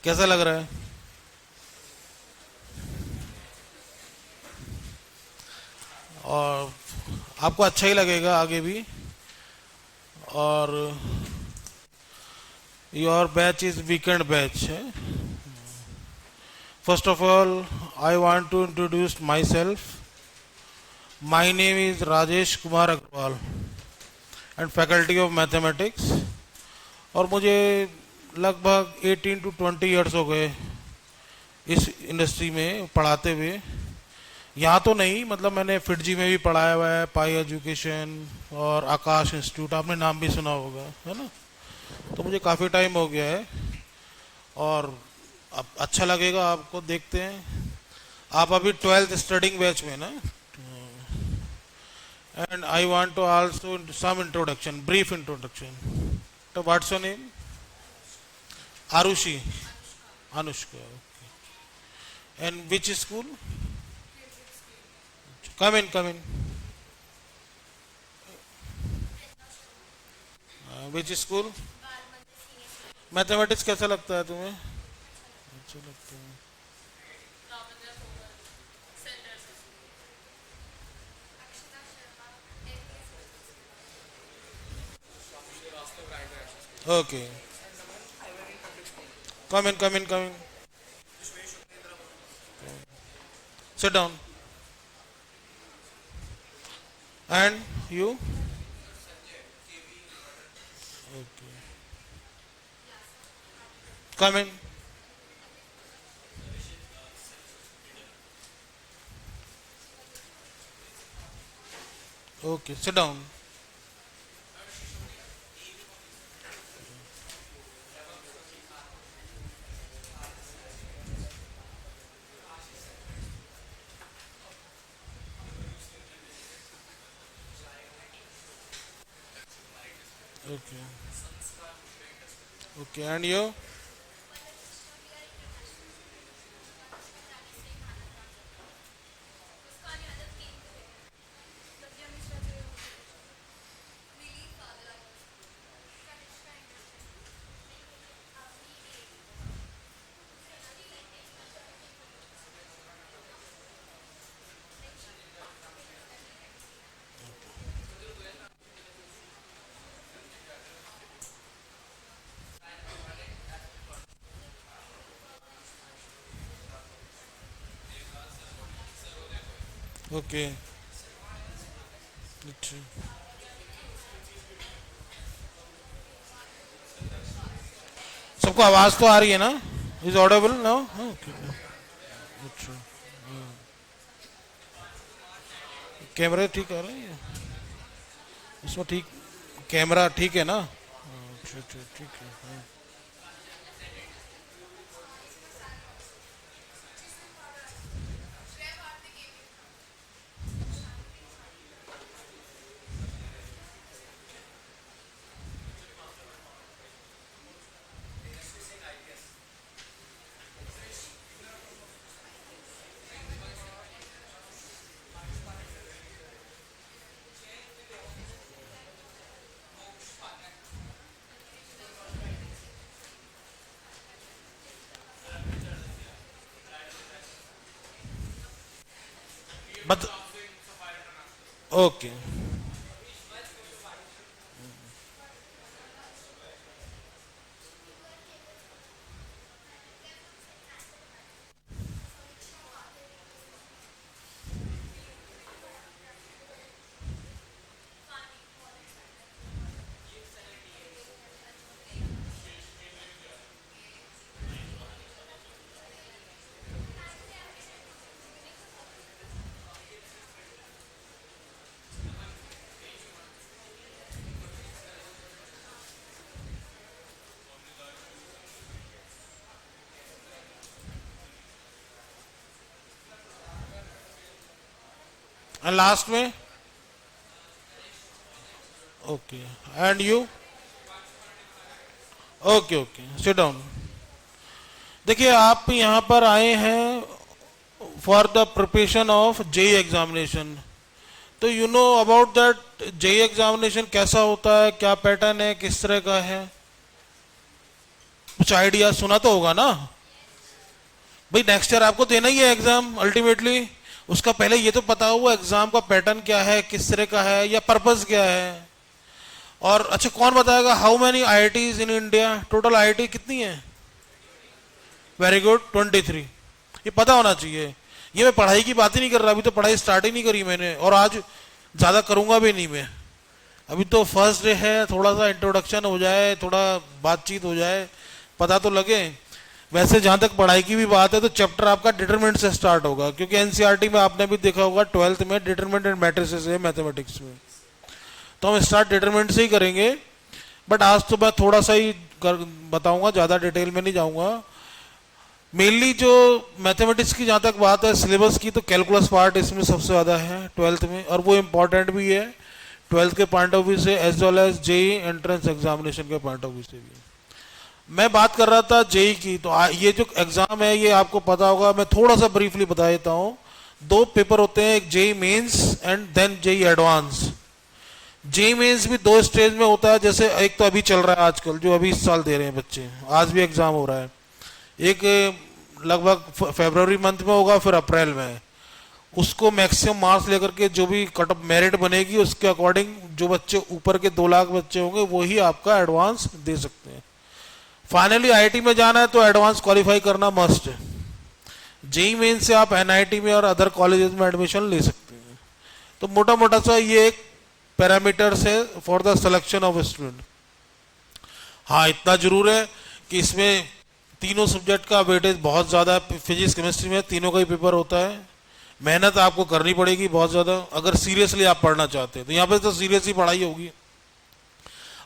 कैसा लग रहा है? और आपको अच्छा ही लगेगा आगे भी। और your batch is weekend batch है। First of all, I want to introduce myself. My name is Rajesh Kumar Agarwal and faculty of mathematics. और मुझे लगभग 18 to 20 ईयर्स हो गए इस इंडस्ट्री में पढ़ाते हुए। यहाँ तो नहीं, मतलब मैंने फिटजी में भी पढ़ाया हुआ है, पाई एजुकेशन और आकाश इंस्टीट्यूट, आपने नाम भी सुना होगा, है ना। तो मुझे काफ़ी टाइम हो गया है। और अब अच्छा लगेगा आपको, देखते हैं। आप अभी 12th स्टडिंग बैच में ना। And I want to also some introduction, brief introduction. तो what's your name? Arushi, Anushka. And which school? Come in, come in. Which school? Mathematics कैसा लगता है तुम्हें? अच्छा लगता है। Okay, come in, come in, come in. Sit down. And you? Okay, come in. Okay, sit down. Okay, okay, and you? Okay, अच्छा। सबको आवाज तो आ रही है ना? Is audible now? ओके, अच्छा। कैमरा ठीक आ रहा है इसमें? ठीक, कैमरा ठीक है ना? अच्छा, अच्छा, ठीक है, हाँ। बट ओके, एंड लास्ट में? Okay, and you? Okay, okay, sit down. देखिए, आप यहाँ पर आए हैं for the preparation of JEE examination. तो you know about that JEE examination कैसा होता है, क्या पैटर्न है, किस तरह का है? कुछ आइडिया सुना तो होगा ना? भाई नेक्स्ट ईयर आपको देना ही है एग्जाम अल्टीमेटली, उसका पहले ये तो पता हो वो एग्जाम का पैटर्न क्या है, किस तरह का है, या पर्पस क्या है। और अच्छा कौन बताएगा how many IITs in India, total IIT कितनी है? Very good, 23। ये पता होना चाहिए। ये मैं पढ़ाई की बात ही नहीं कर रहा, अभी तो पढ़ाई स्टार्ट ही नहीं करी मैंने, और आज ज़्यादा करूँगा भी नहीं मैं। अभी तो फर्स्ट डे है, थोड़ा सा इंट्रोडक्शन हो जाए, थोड़ा बातचीत हो जाए, पता तो लगे। वैसे जहाँ तक पढ़ाई की भी बात है तो चैप्टर आपका डिटरमिनेंट से स्टार्ट होगा, क्योंकि एनसीईआरटी में आपने भी देखा होगा 12th में डिटरमिनेंट एंड मैट्रिसेस है मैथमेटिक्स में, तो हम स्टार्ट डिटरमिनेंट से ही करेंगे। बट आज तो मैं थोड़ा सा ही बताऊंगा, ज़्यादा डिटेल में नहीं जाऊंगा। मेनली जो मैथमेटिक्स की जहाँ तक बात है सिलेबस की, तो कैलकुलस पार्ट इसमें सबसे ज़्यादा है 12th में, और वो इम्पॉर्टेंट भी है 12th के पॉइंट ऑफ व्यू से as well as JEE entrance examination के पॉइंट ऑफ व्यू से भी। मैं बात कर रहा था जेई की, तो ये जो एग्जाम है ये आपको पता होगा, मैं थोड़ा सा ब्रीफली बता देता हूँ। 2 पेपर होते हैं, एक JEE mains and then JEE advance. JEE mains भी 2 स्टेज में होता है, जैसे एक तो अभी चल रहा है आजकल, जो अभी इस साल दे रहे हैं बच्चे, आज भी एग्जाम हो रहा है। एक लगभग फरवरी मंथ में होगा, फिर अप्रैल में। उसको मैक्सिमम मार्क्स लेकर के जो भी कट ऑफ मेरिट बनेगी उसके अकॉर्डिंग जो बच्चे ऊपर के 2 लाख बच्चे होंगे वही आपका एडवांस दे सकते हैं। फाइनली आईआईटी में जाना है तो एडवांस क्वालिफाई करना मस्ट है। जेई मेन से आप एनआईटी में और अदर कॉलेजेस में एडमिशन ले सकते हैं। तो मोटा मोटा सा ये एक पैरामीटर्स है for the selection of student. हाँ इतना जरूर है कि इसमें तीनों सब्जेक्ट का वेटेज बहुत ज़्यादा है। फिजिक्स केमिस्ट्री में तीनों का ही पेपर होता है, मेहनत आपको करनी पड़ेगी बहुत ज़्यादा अगर सीरियसली आप पढ़ना चाहते हैं। तो यहाँ पे तो सीरियस ही पढ़ाई होगी,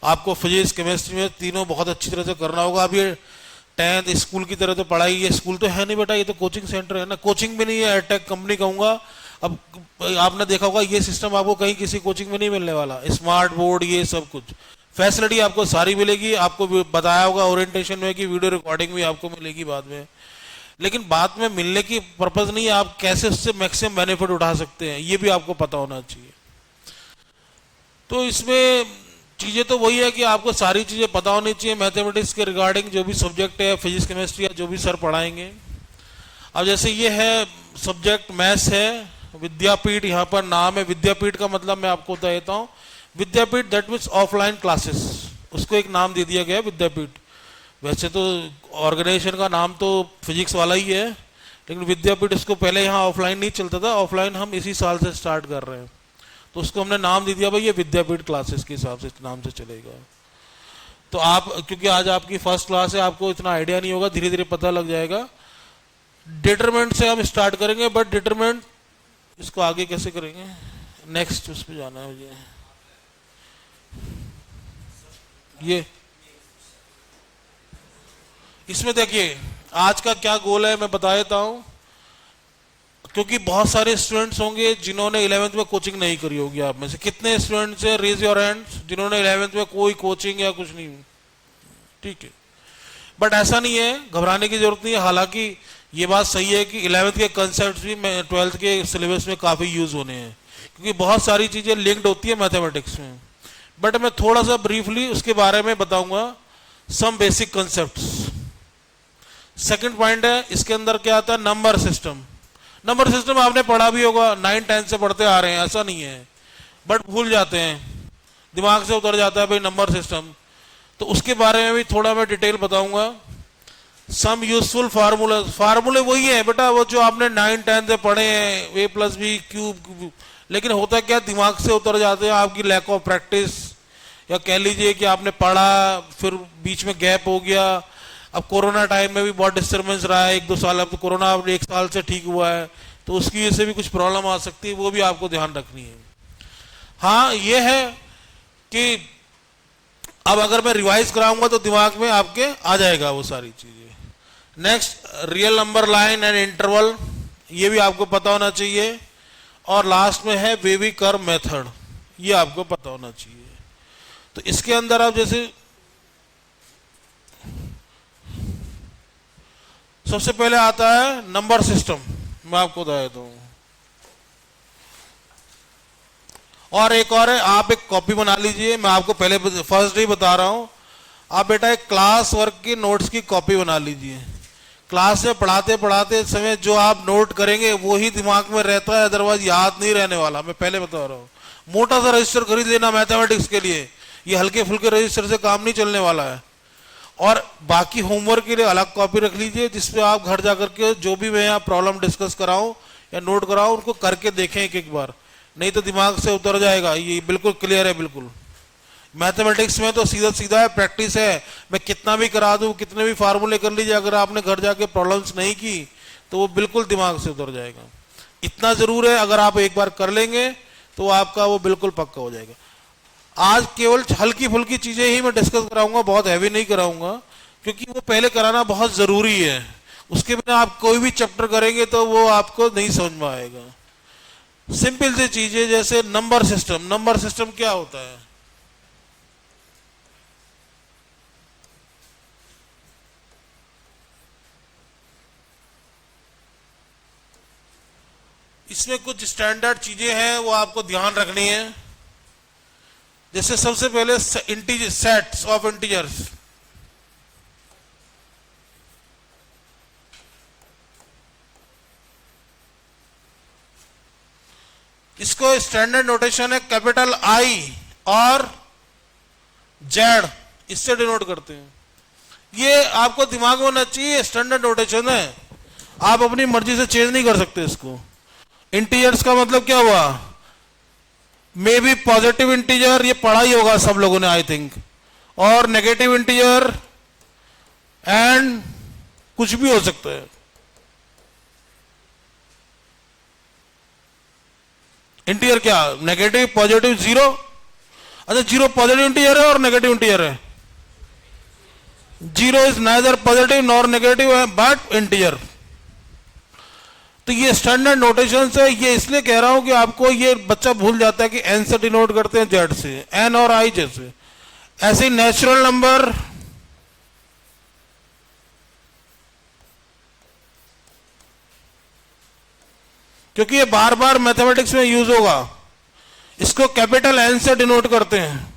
आपको फिजिक्स केमिस्ट्री में तीनों बहुत अच्छी तरह से करना होगा। अब ये 10th स्कूल की तरह तो पढ़ाई, ये स्कूल तो है नहीं बेटा, ये तो कोचिंग सेंटर है ना, कोचिंग भी नहीं है, एडटेक कंपनी कहूँगा। अब आपने देखा होगा ये सिस्टम आपको कहीं किसी कोचिंग में नहीं मिलने वाला, स्मार्ट बोर्ड ये सब कुछ फैसिलिटी आपको सारी मिलेगी। आपको बताया होगा ओरिएंटेशन में कि वीडियो रिकॉर्डिंग भी आपको मिलेगी बाद में, लेकिन बाद में मिलने की पर्पज नहीं है, आप कैसे उससे मैक्सिमम बेनिफिट उठा सकते हैं ये भी आपको पता होना चाहिए। तो इसमें चीज़ें तो वही है कि आपको सारी चीज़ें पता होनी चाहिए मैथमेटिक्स के रिगार्डिंग, जो भी सब्जेक्ट है, फिजिक्स केमिस्ट्री या जो भी सर पढ़ाएंगे। अब जैसे ये है सब्जेक्ट मैथ्स है, विद्यापीठ यहाँ पर नाम है। विद्यापीठ का मतलब मैं आपको बता देता हूँ, विद्यापीठ दैट मीन्स ऑफलाइन क्लासेस, उसको एक नाम दे दिया गया है विद्यापीठ। वैसे तो ऑर्गेनाइजेशन का नाम तो फिजिक्स वाला ही है, लेकिन विद्यापीठ इसको पहले यहाँ ऑफलाइन नहीं चलता था, ऑफलाइन हम इसी साल से स्टार्ट कर रहे हैं, तो उसको हमने नाम दे दिया भाई ये विद्यापीठ क्लासेस के हिसाब से नाम से चलेगा। तो आप क्योंकि आज आपकी फर्स्ट क्लास है, आपको इतना आइडिया नहीं होगा, धीरे धीरे पता लग जाएगा। डिटरमिनेंट से हम स्टार्ट करेंगे, बट डिटरमिनेंट इसको आगे कैसे करेंगे, नेक्स्ट उस पर जाना है मुझे। ये इसमें देखिए आज का क्या गोल है मैं बता देता हूं, क्योंकि बहुत सारे स्टूडेंट्स होंगे जिन्होंने 11th में कोचिंग नहीं करी होगी। आप में से कितने स्टूडेंट्स हैं, रेज योर हैंड्स, जिन्होंने 11th में कोई कोचिंग या कुछ नहीं, ठीक है। बट ऐसा नहीं है, घबराने की जरूरत नहीं है। हालांकि ये बात सही है कि 11th के कंसेप्ट भी 12th के सिलेबस में काफ़ी यूज होने हैं, क्योंकि बहुत सारी चीज़ें लिंक्ड होती है मैथमेटिक्स में। बट मैं थोड़ा सा ब्रीफली उसके बारे में बताऊंगा, some basic concepts. Second point है, इसके अंदर क्या आता है, नंबर सिस्टम। नंबर सिस्टम आपने पढ़ा भी होगा, 9-10 से पढ़ते आ रहे हैं, ऐसा नहीं है, बट भूल जाते हैं, दिमाग से उतर जाता है भाई नंबर सिस्टम। तो उसके बारे में भी थोड़ा मैं डिटेल बताऊंगा। सम यूजफुल फार्मूला, फार्मूले वही है बेटा वो जो आपने 9-10 से पढ़े हैं, a+b क्यूब, लेकिन होता क्या दिमाग से उतर जाते हैं, आपकी लैक ऑफ प्रैक्टिस, या कह लीजिए कि आपने पढ़ा फिर बीच में गैप हो गया। अब कोरोना टाइम में भी बहुत डिस्टर्बेंस रहा है 1-2 साल, अब तो कोरोना 1 साल से ठीक हुआ है, तो उसकी वजह से भी कुछ प्रॉब्लम आ सकती है, वो भी आपको ध्यान रखनी है। हाँ ये है कि अब अगर मैं रिवाइज कराऊंगा तो दिमाग में आपके आ जाएगा वो सारी चीजें। Next real number line and interval, ये भी आपको पता होना चाहिए। और लास्ट में है वेवी कर्व मेथड, ये आपको पता होना चाहिए। तो इसके अंदर आप जैसे सबसे पहले आता है नंबर सिस्टम, मैं आपको बता देता हूं। और एक और है, आप एक कॉपी बना लीजिए, मैं आपको पहले फर्स्ट डे बता रहा हूं, आप बेटा एक क्लास वर्क की नोट्स की कॉपी बना लीजिए। क्लास में पढ़ाते पढ़ाते समय जो आप नोट करेंगे वो ही दिमाग में रहता है, अदरवाइज याद नहीं रहने वाला। मैं पहले बता रहा हूँ, मोटा सा रजिस्टर खरीद लेना मैथमेटिक्स के लिए, ये हल्के फुल्के रजिस्टर से काम नहीं चलने वाला है। और बाकी होमवर्क के लिए अलग कॉपी रख लीजिए, जिसपे आप घर जाकर के जो भी मैं यहाँ प्रॉब्लम डिस्कस कराऊं या नोट कराऊं उनको करके देखें एक एक बार, नहीं तो दिमाग से उतर जाएगा। ये बिल्कुल क्लियर है। बिल्कुल मैथमेटिक्स में तो सीधा सीधा है, प्रैक्टिस है। मैं कितना भी करा दूं, कितने भी फार्मूले कर लीजिए, अगर आपने घर जाके प्रॉब्लम्स नहीं की तो वो बिल्कुल दिमाग से उतर जाएगा। इतना जरूर है, अगर आप एक बार कर लेंगे तो आपका वो बिल्कुल पक्का हो जाएगा। आज केवल हल्की फुल्की चीजें ही मैं डिस्कस कराऊंगा, बहुत हैवी नहीं कराऊंगा, क्योंकि वो पहले कराना बहुत जरूरी है। उसके बिना आप कोई भी चैप्टर करेंगे तो वो आपको नहीं समझ में आएगा। सिंपल सी चीजें जैसे नंबर सिस्टम। नंबर सिस्टम क्या होता है? इसमें कुछ स्टैंडर्ड चीजें हैं, वो आपको ध्यान रखनी है। जैसे सबसे पहले इंटीजर, सेट्स ऑफ इंटीजर्स। इसको स्टैंडर्ड नोटेशन है कैपिटल आई और जेड, इससे डिनोट करते हैं। ये आपको दिमाग में होना चाहिए, स्टैंडर्ड नोटेशन है, आप अपनी मर्जी से चेंज नहीं कर सकते इसको। इंटीजर्स का मतलब क्या हुआ? मे बी पॉजिटिव इंटीजर, ये पढ़ा ही होगा सब लोगों ने आई थिंक, और नेगेटिव इंटीजर, एंड कुछ भी हो सकता है। इंटीजर क्या? Negative, positive, zero. अच्छा, जीरो पॉजिटिव इंटीजर है और नेगेटिव इंटीजर है। Zero is neither positive nor negative but integer. तो ये स्टैंडर्ड नोटेशन है। ये इसलिए कह रहा हूं कि आपको ये बच्चा भूल जाता है कि एन से डिनोट करते हैं जेड से, एन और आई जैसे। ऐसे नेचुरल नंबर, क्योंकि ये बार बार मैथमेटिक्स में यूज होगा, इसको कैपिटल एन से डिनोट करते हैं।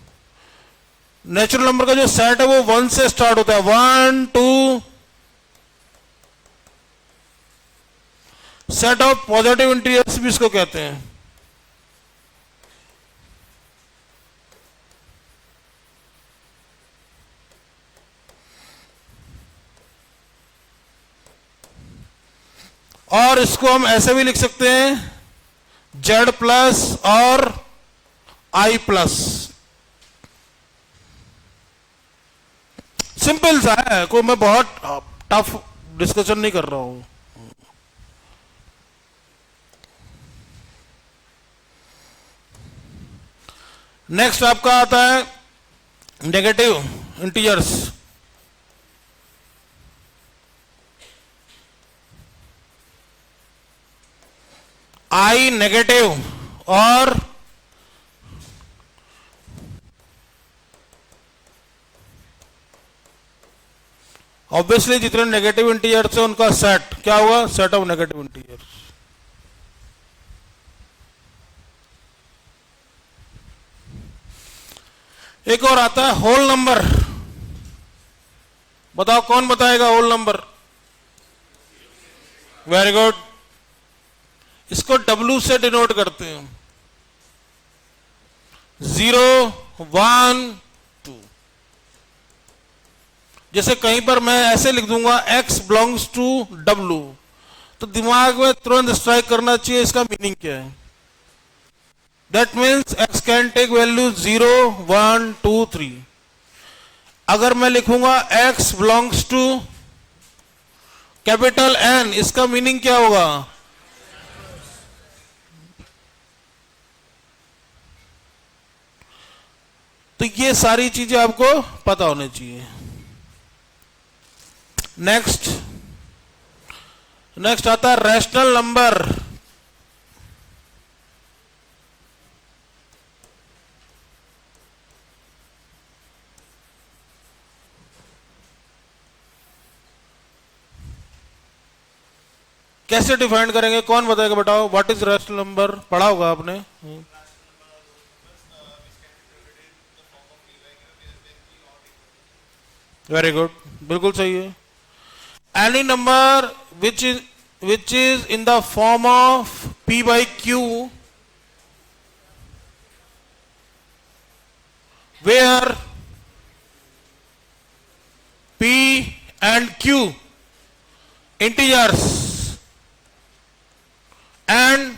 नेचुरल नंबर का जो सेट है वो 1 से स्टार्ट होता है, 1 2। सेट ऑफ पॉजिटिव इंटीजर्स भी इसको कहते हैं। और इसको हम ऐसे भी लिख सकते हैं, जेड प्लस और आई प्लस। सिंपल सा है, कोई मैं बहुत टफ डिस्कशन नहीं कर रहा हूं। नेक्स्ट आपका आता है नेगेटिव इंटीजर्स। आई नेगेटिव और ऑब्वियसली जितने नेगेटिव इंटीजर्स है उनका सेट क्या होगा? Set of negative integers. एक और आता है होल नंबर। बताओ कौन बताएगा होल नंबर? Very good. इसको W से डिनोट करते हैं, 0 1 2। जैसे कहीं पर मैं ऐसे लिख दूंगा X बिलोंग्स टू W, तो दिमाग में तुरंत स्ट्राइक करना चाहिए इसका मीनिंग क्या है। That means X can take value 0 1 2 3। अगर मैं लिखूंगा X belongs to capital N, इसका मीनिंग क्या होगा? तो ये सारी चीजें आपको पता होनी चाहिए। नेक्स्ट आता है रैशनल नंबर। कैसे डिफाइन करेंगे? कौन बताएगा? बताओ व्हाट इज रैशनल नंबर, पढ़ा होगा आपने। वेरी गुड, बिल्कुल सही है। any number which is in the form of p by q, where p and q integers and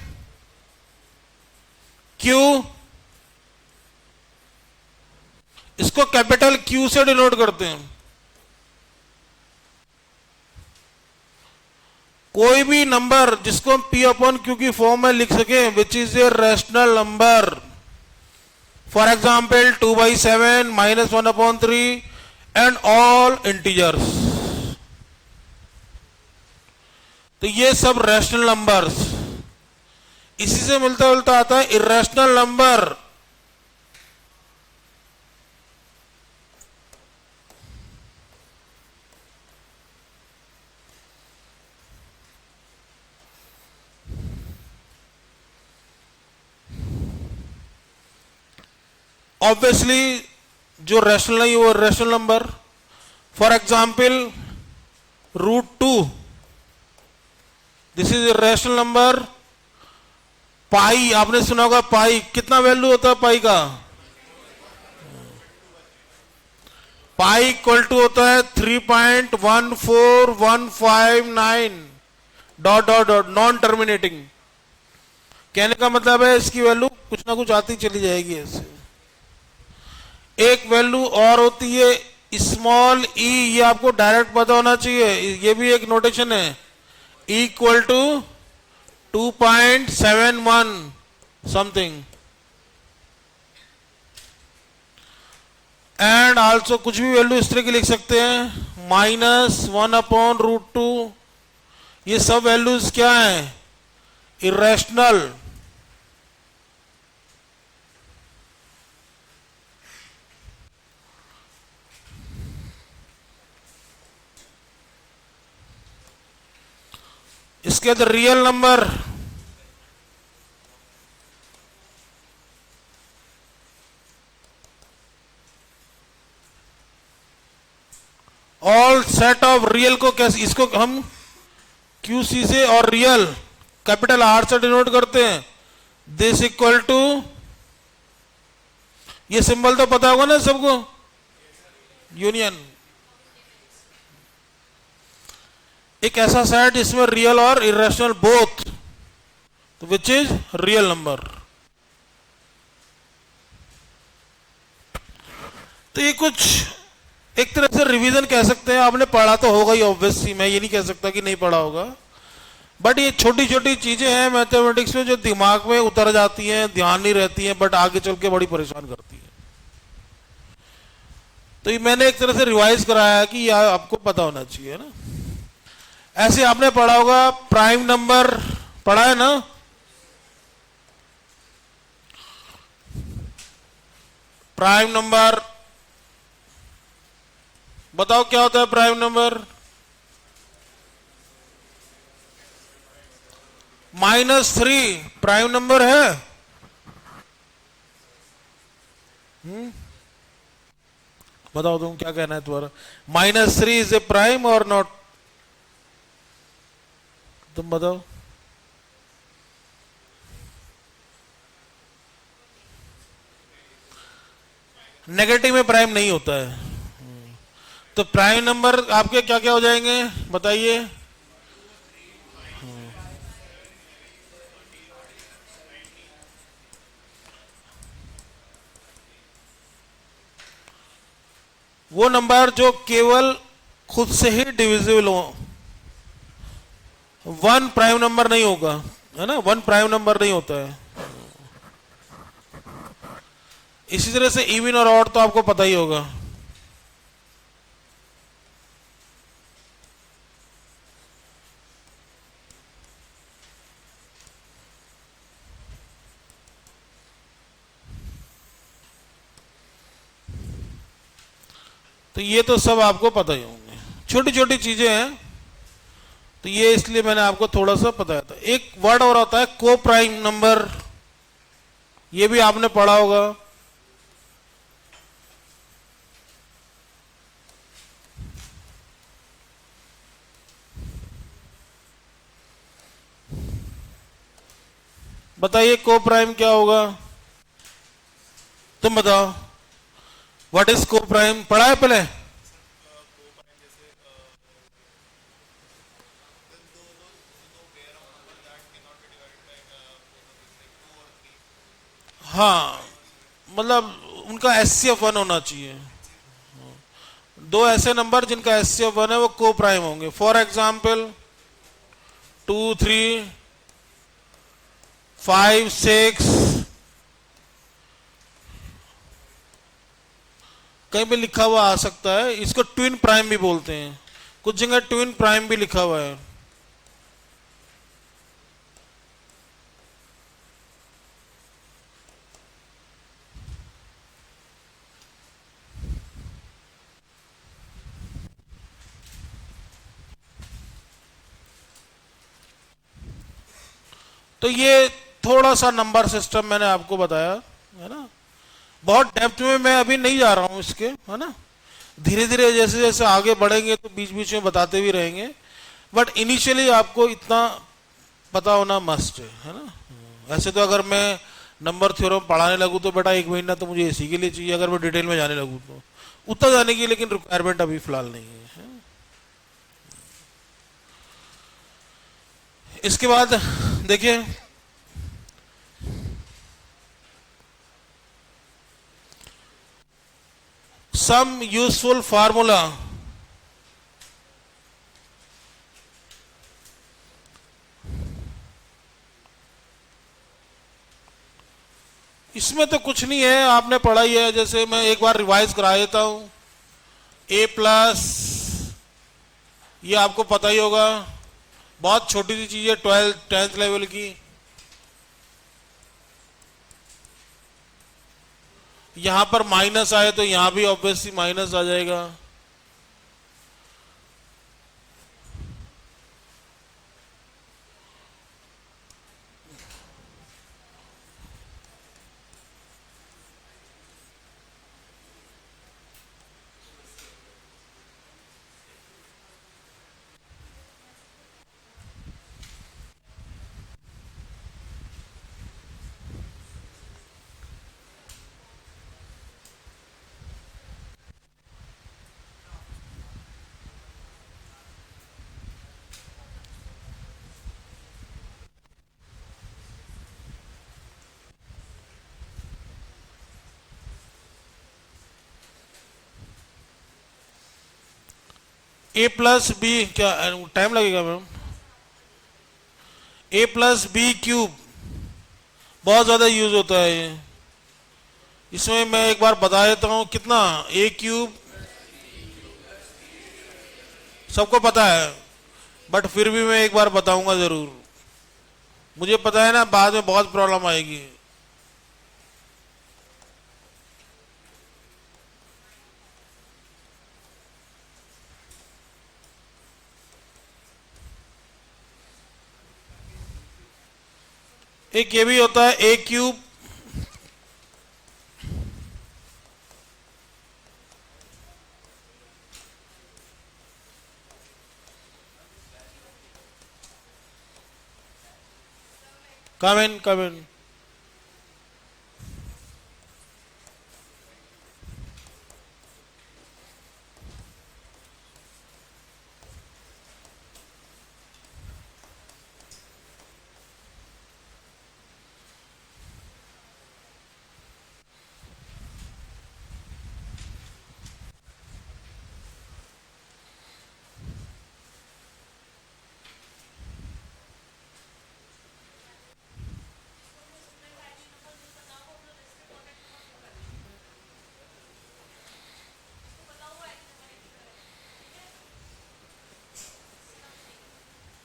q, इसको कैपिटल Q से डिनोट करते हैं। कोई भी नंबर जिसको हम P अपॉन Q की फॉर्म में लिख सके, विच is a rational number, for example 2/7 -1/3 and all integers, तो ये सब रैशनल नंबर्स। इसी से मिलता जुलता आता है इरेशनल नंबर। ऑब्वियसली जो रैशनल नहीं वो rational number, for example √2, this is a rational number. Pi आपने सुना होगा, पाई कितना वैल्यू होता है पाई का? पाई इक्वल टू होता है 3.14159 dot dot dot, non terminating. कहने का मतलब है इसकी वैल्यू कुछ ना कुछ आती चली जाएगी ऐसे। एक वैल्यू और होती है स्मॉल ई, ये आपको डायरेक्ट पता होना चाहिए, ये भी एक नोटेशन है, equal to 2.71 something. And also कुछ भी वैल्यू इस तरह की लिख सकते हैं, -1/√2। ये सब वैल्यूज क्या है? इरेशनल। इसके बाद real number, all set of real को कैसे, इसको हम QC से और रियल कैपिटल R से डिनोट करते हैं। दिस इक्वल टू, ये सिंबल तो पता होगा ना सबको, यूनियन। एक ऐसा सेट इसमें रियल और इरेशनल बोथ, तो विच इज रियल नंबर। तो ये कुछ एक तरह से रिवीजन कह सकते हैं, आपने पढ़ा तो होगा ही ऑब्वियसली, मैं ये नहीं कह सकता कि नहीं पढ़ा होगा, बट ये छोटी छोटी चीजें हैं मैथमेटिक्स में जो दिमाग में उतर जाती हैं, ध्यान नहीं रहती हैं, बट आगे चल के बड़ी परेशान करती है। तो ये मैंने एक तरह से रिवाइज कराया है कि यह आपको पता होना चाहिए ना। ऐसे आपने पढ़ा होगा प्राइम नंबर, पढ़ा है ना? प्राइम नंबर बताओ क्या होता है प्राइम नंबर? -3 प्राइम नंबर है। बताओ तुम क्या कहना है तुम्हारा? -3 इज ए प्राइम और नॉट? तुम बताओ। नेगेटिव में प्राइम नहीं होता है। तो प्राइम नंबर आपके क्या क्या हो जाएंगे बताइए? वो नंबर जो केवल खुद से ही डिविजिबल हो। 1 प्राइम नंबर नहीं होगा, है ना? 1 प्राइम नंबर नहीं होता है। इसी तरह से इवन और ऑड तो आपको पता ही होगा। तो ये तो सब आपको पता ही होंगे, छोटी छोटी चीजें हैं, तो ये इसलिए मैंने आपको थोड़ा सा बताया था। एक वर्ड और होता है को प्राइम नंबर, ये भी आपने पढ़ा होगा। बताइए को प्राइम क्या होगा, तुम बताओ। व्हाट इज को प्राइम, पढ़ा है पहले? हाँ, मतलब उनका HCF 1 होना चाहिए। दो ऐसे नंबर जिनका HCF 1 है वो को प्राइम होंगे। फॉर एग्जाम्पल 2, 3, 5, 6, कहीं भी लिखा हुआ आ सकता है। इसको ट्विन प्राइम भी बोलते हैं, कुछ जगह ट्विन प्राइम भी लिखा हुआ है। तो ये थोड़ा सा नंबर सिस्टम मैंने आपको बताया है ना, बहुत डेप्थ में मैं अभी नहीं जा रहा हूं इसके, है ना। धीरे धीरे जैसे जैसे आगे बढ़ेंगे तो बीच बीच में बताते भी रहेंगे, बट इनिशियली आपको इतना पता होना मस्ट है ना। ऐसे तो अगर मैं नंबर थ्योरम पढ़ाने लगूँ तो बेटा 1 महीना तो मुझे इसी के लिए चाहिए, अगर मैं डिटेल में जाने लगूँ तो उतना जाने की लेकिन रिक्वायरमेंट अभी फिलहाल नहीं है। इसके बाद देखिए, सम यूजफुल फार्मूला। इसमें तो कुछ नहीं है, आपने पढ़ा ही है। जैसे मैं एक बार रिवाइज करा देता हूं। A+, ये आपको पता ही होगा, बहुत छोटी सी चीज है 10th लेवल की। यहां पर माइनस आए तो यहां भी ऑब्वियसली माइनस आ जाएगा। A+B, क्या टाइम लगेगा मैम? A+B³ बहुत ज्यादा यूज होता है ये। इसमें मैं एक बार बता देता हूं कितना, A³ सबको पता है, बट फिर भी मैं एक बार बताऊंगा जरूर। मुझे पता है ना, बाद में बहुत प्रॉब्लम आएगी। एक ये भी होता है A³। Come in, come in.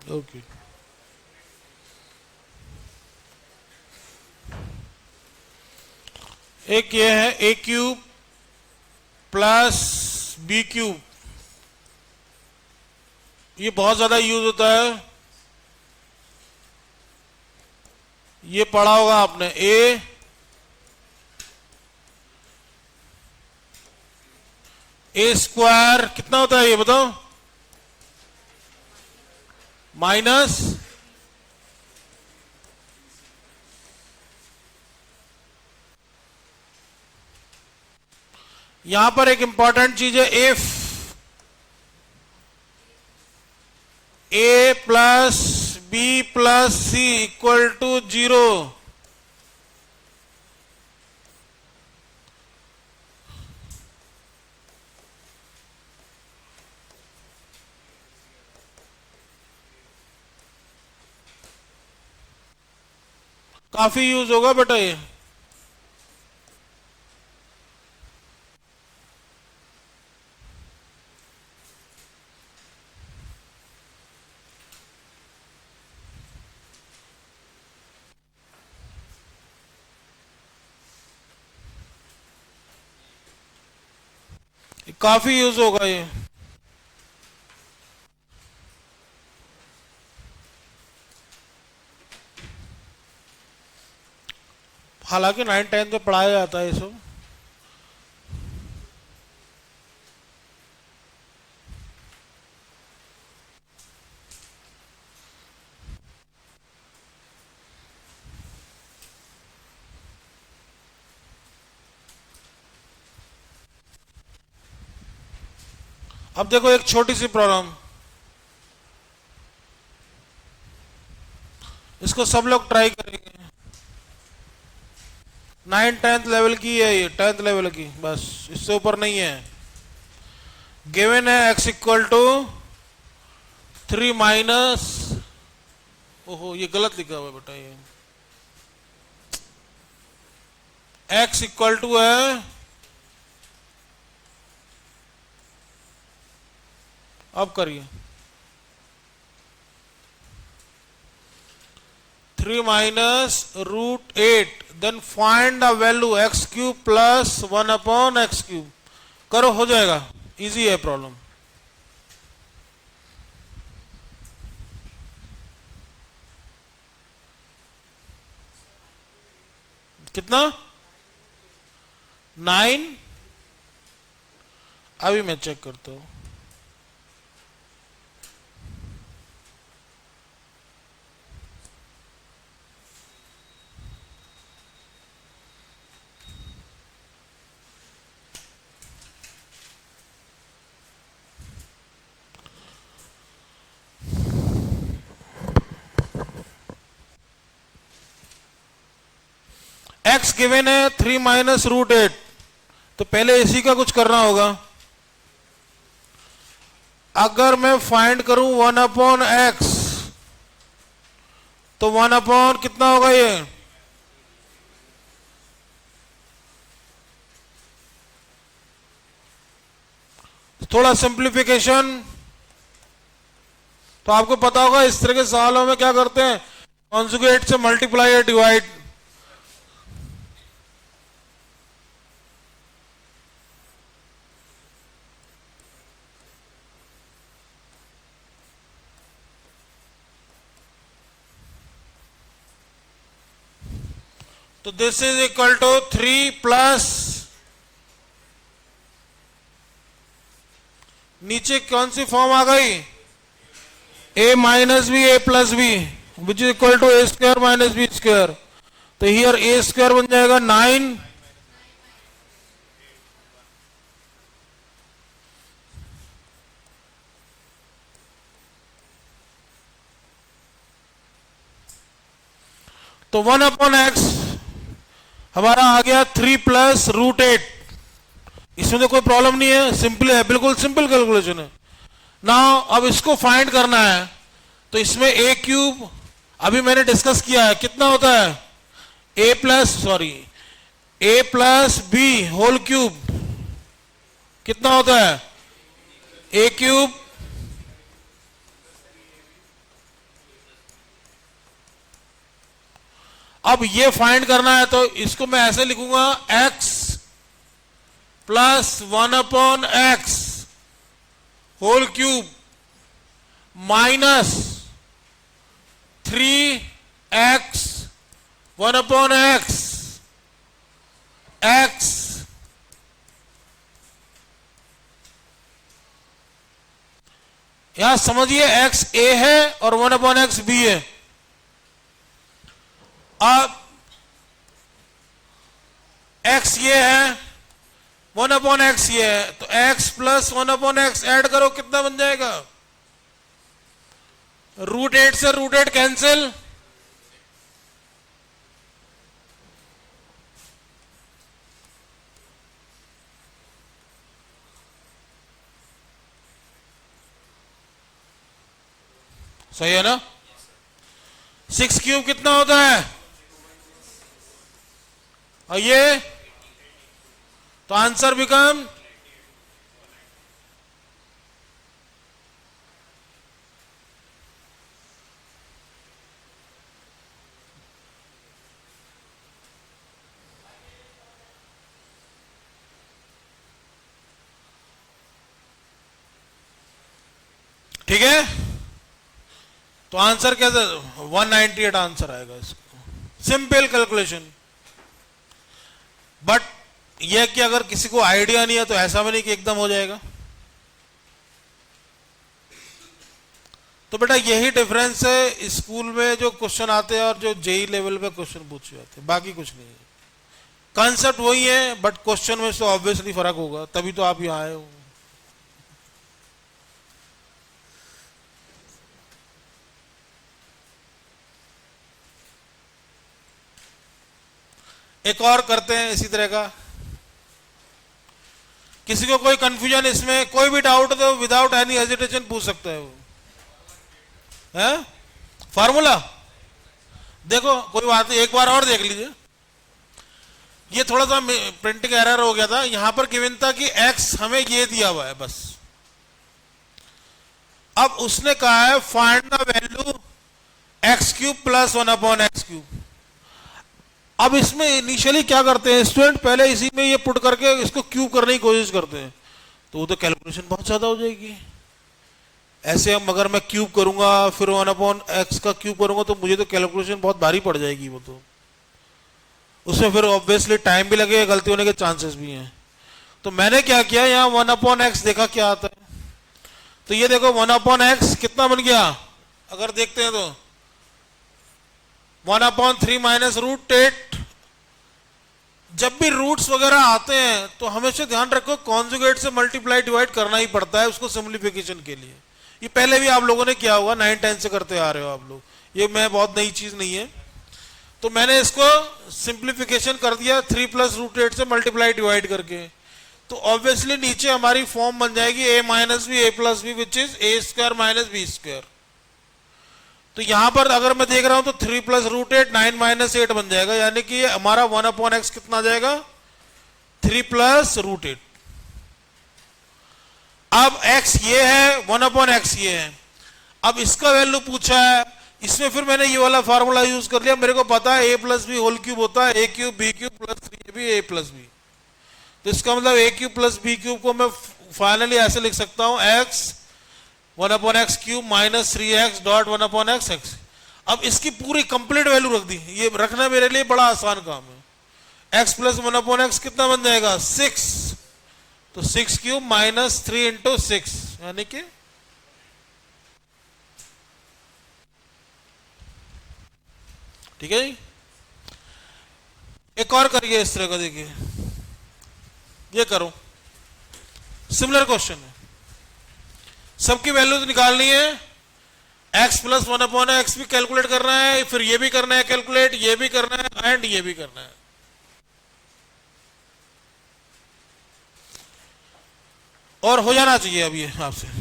Okay, एक ये है A³ + B³। ये बहुत ज्यादा यूज होता है, ये पढ़ा होगा आपने। A² कितना होता है ये बताओ? माइनस यहां पर एक इंपॉर्टेंट चीज है, if a plus B plus c equal to 0, काफी यूज होगा बेटा ये। काफी यूज होगा ये। हालांकि 9th-10th में पढ़ाया जाता है ये सब। अब देखो एक छोटी सी प्रॉब्लम, इसको सब लोग ट्राई करेंगे। 9th-10th लेवल की है ये, 10th लेवल की, बस इससे ऊपर नहीं है। गिवन है x इक्वल टू 3 माइनस, ओहो ये गलत लिखा हुआ है बेटा, ये x इक्वल टू है, अब करिए 3 minus root 8, then find the value x cube plus 1 upon x cube. करो, हो जाएगा, इजी है प्रॉब्लम। कितना? 9। अभी मैं चेक करता हूं। x गिवन है 3 माइनस रूट 8, तो पहले इसी का कुछ करना होगा। अगर मैं फाइंड करूं 1 अपॉन एक्स, तो 1 अपॉन कितना होगा ये, थोड़ा सिंप्लीफिकेशन। तो आपको पता होगा इस तरह के सवालों में क्या करते हैं, कॉन्जुगेट से मल्टीप्लाई या डिवाइड। तो this is equal to 3 plus, नीचे कौन सी फॉर्म आ गई, a minus b a plus b, which is equal to a square minus b square. तो हियर ए स्क्वायर बन जाएगा 9, तो 1 अपॉन एक्स हमारा आ गया 3 प्लस रूट 8। इसमें तो कोई प्रॉब्लम नहीं है, सिंपल है, बिल्कुल सिंपल कैलकुलेशन है ना। अब इसको फाइंड करना है, तो इसमें ए क्यूब अभी मैंने डिस्कस किया है, कितना होता है, ए प्लस बी होल क्यूब कितना होता है, ए क्यूब अब ये फाइंड करना है, तो इसको मैं ऐसे लिखूंगा, x plus 1 upon x whole cube minus 3x 1 upon x, x यहां समझिए x a है और 1 अपॉन एक्स b है। अब x ये है, वन अपॉन एक्स ये है, तो x plus one upon x add करो, कितना बन जाएगा? रूट 8 से रूट 8 कैंसिल, सही है ना? 6 क्यूब कितना होता है? और ये तो आंसर बिकम ठीक है। तो आंसर कैसे? 198 आंसर आएगा इसको, सिंपल कैलकुलेशन। बट यह कि अगर किसी को आइडिया नहीं है तो ऐसा भी नहीं कि एकदम हो जाएगा। तो बेटा यही डिफरेंस है स्कूल में जो क्वेश्चन आते हैं और जो जेई लेवल पे क्वेश्चन पूछे जाते हैं, बाकी कुछ नहीं है। कॉन्सेप्ट वही है, बट क्वेश्चन में तो ऑब्वियसली फर्क होगा, तभी तो आप यहां आए हो। एक और करते हैं इसी तरह का। किसी को कोई कंफ्यूजन इसमें, कोई भी डाउट तो विदाउट एनी हेजिटेशन पूछ सकता है वो, है? फार्मूला देखो, कोई बात नहीं, एक बार और देख लीजिए। ये थोड़ा सा प्रिंटिंग एरर हो गया था, यहां पर गिवन था कि x हमें ये दिया हुआ है बस। अब उसने कहा है find the value x cube plus 1 upon x cube. अब इसमें इनिशियली क्या करते हैं स्टूडेंट, पहले इसी में ये पुट करके इसको क्यूब करने की कोशिश करते हैं, तो वो तो कैलकुलेशन बहुत ज्यादा हो जाएगी। ऐसे हम अगर मैं क्यूब करूंगा फिर 1 अपॉन एक्स का क्यूब करूंगा तो मुझे तो कैलकुलेशन बहुत भारी पड़ जाएगी, वो तो उसमें फिर ऑब्वियसली टाइम भी लगेगा, गलती होने के चांसेस भी हैं। तो मैंने क्या किया, यहाँ 1 अपॉन एक्स देखा क्या आता है, तो ये देखो 1 अपॉन एक्स कितना बन गया, अगर देखते हैं तो 1 अपॉन 3 माइनस रूट 8। जब भी रूट्स वगैरह आते हैं तो हमेशा ध्यान रखो कॉन्जुगेट से मल्टीप्लाई डिवाइड करना ही पड़ता है उसको सिंप्लीफिकेशन के लिए। ये पहले भी आप लोगों ने किया होगा, 9-10 से करते आ रहे हो आप लोग, ये मैं बहुत नई चीज नहीं है। तो मैंने इसको सिंप्लीफिकेशन कर दिया 3 प्लस रूट 8 से मल्टीप्लाई डिवाइड करके, तो ऑब्वियसली नीचे हमारी फॉर्म बन जाएगी a minus b a plus b which is a square minus b square. तो यहां पर अगर मैं देख रहा हूं तो 3 प्लस रूट 8 9 माइनस 8 बन जाएगा, यानी कि हमारा 1 अपॉन एक्स कितना आ जाएगा 3 प्लस रूट 8। अब x ये है, 1 अपॉन एक्स ये है। अब इसका वैल्यू पूछा है, इसमें फिर मैंने ये वाला फार्मूला यूज कर लिया, मेरे को पता है a plus b whole cube होता है a cube b cube plus 3ab a plus b. तो इसका मतलब a cube plus B cube को मैं फाइनली ऐसे लिख सकता हूं x 1 upon x cube minus 3x dot 1 upon x x. अब इसकी पूरी कंप्लीट वैल्यू रख दी, ये रखना मेरे लिए बड़ा आसान काम है। x प्लस 1 अपॉन एक्स कितना बन जाएगा 6, तो 6 क्यूब माइनस 3 इंटू 6, यानी कि ठीक है जी। एक और करिए इस तरह का, देखिए ये करो, सिमिलर क्वेश्चन है, सबकी वैल्यूज निकालनी है, x प्लस 1 अपॉन एक्स भी कैलकुलेट करना है, फिर ये भी करना है कैलकुलेट, ये भी करना है एंड ये भी करना है। और हो जाना चाहिए अब ये आपसे।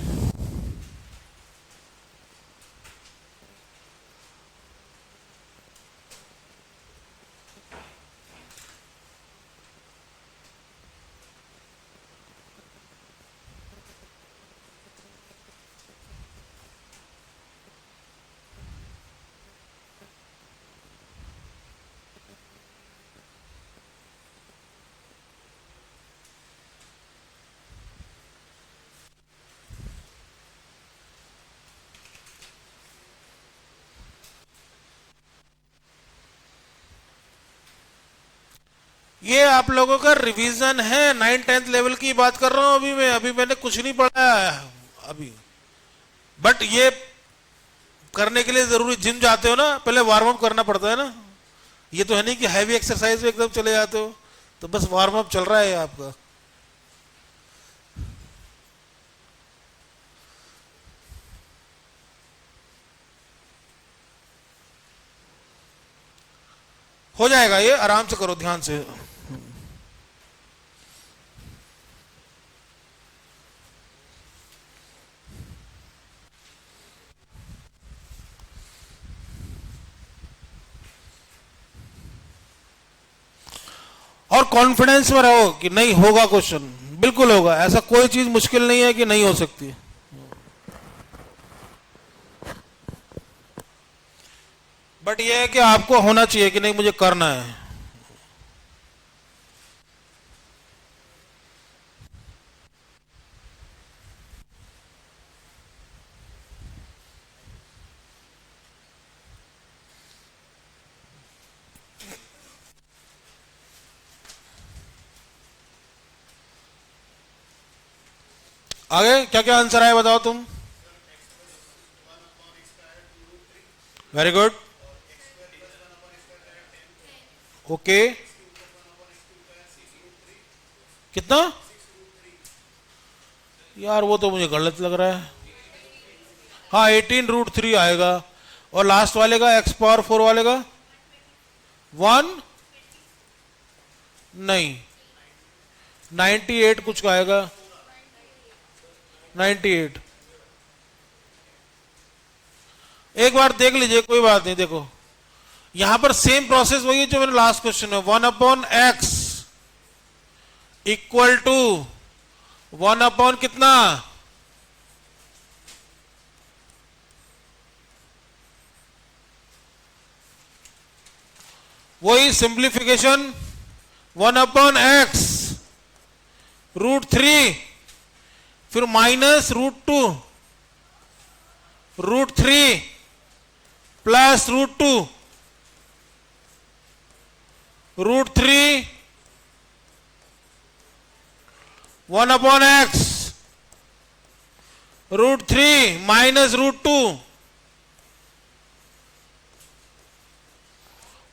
ये आप लोगों का रिवीजन है, 9-10 लेवल की बात कर रहा हूं अभी मैंने कुछ नहीं पढ़ा है अभी। बट ये करने के लिए जरूरी जिम जाते हो ना, पहले वार्म अप करना पड़ता है ना, ये तो है नहीं कि हैवी एक्सरसाइज में एकदम चले जाते हो, तो बस वार्म अप चल रहा है आपका। हो जाएगा, ये आराम से करो, ध्यान से। और कॉन्फिडेंस में रहो कि नहीं होगा क्वेश्चन, बिल्कुल होगा, ऐसा कोई चीज मुश्किल नहीं है कि नहीं हो सकती। बट ये है कि आपको होना चाहिए कि नहीं मुझे करना है। आगे क्या क्या आंसर आया बताओ तुम। Very good. ओके, कितना यार, वो तो मुझे गलत लग रहा है। हाँ 18√3 आएगा। और लास्ट वाले का x⁴ वाले का 1 नहीं, 98 कुछ का आएगा, 98। एक बार देख लीजिए, कोई बात नहीं। देखो यहां पर सेम प्रोसेस वही है जो मेरा लास्ट क्वेश्चन है। 1/x इक्वल टू 1 कितना, वही सिंप्लीफिकेशन 1/x √3 फिर -√2 √3 plus √2 √3 1/x √3 minus √2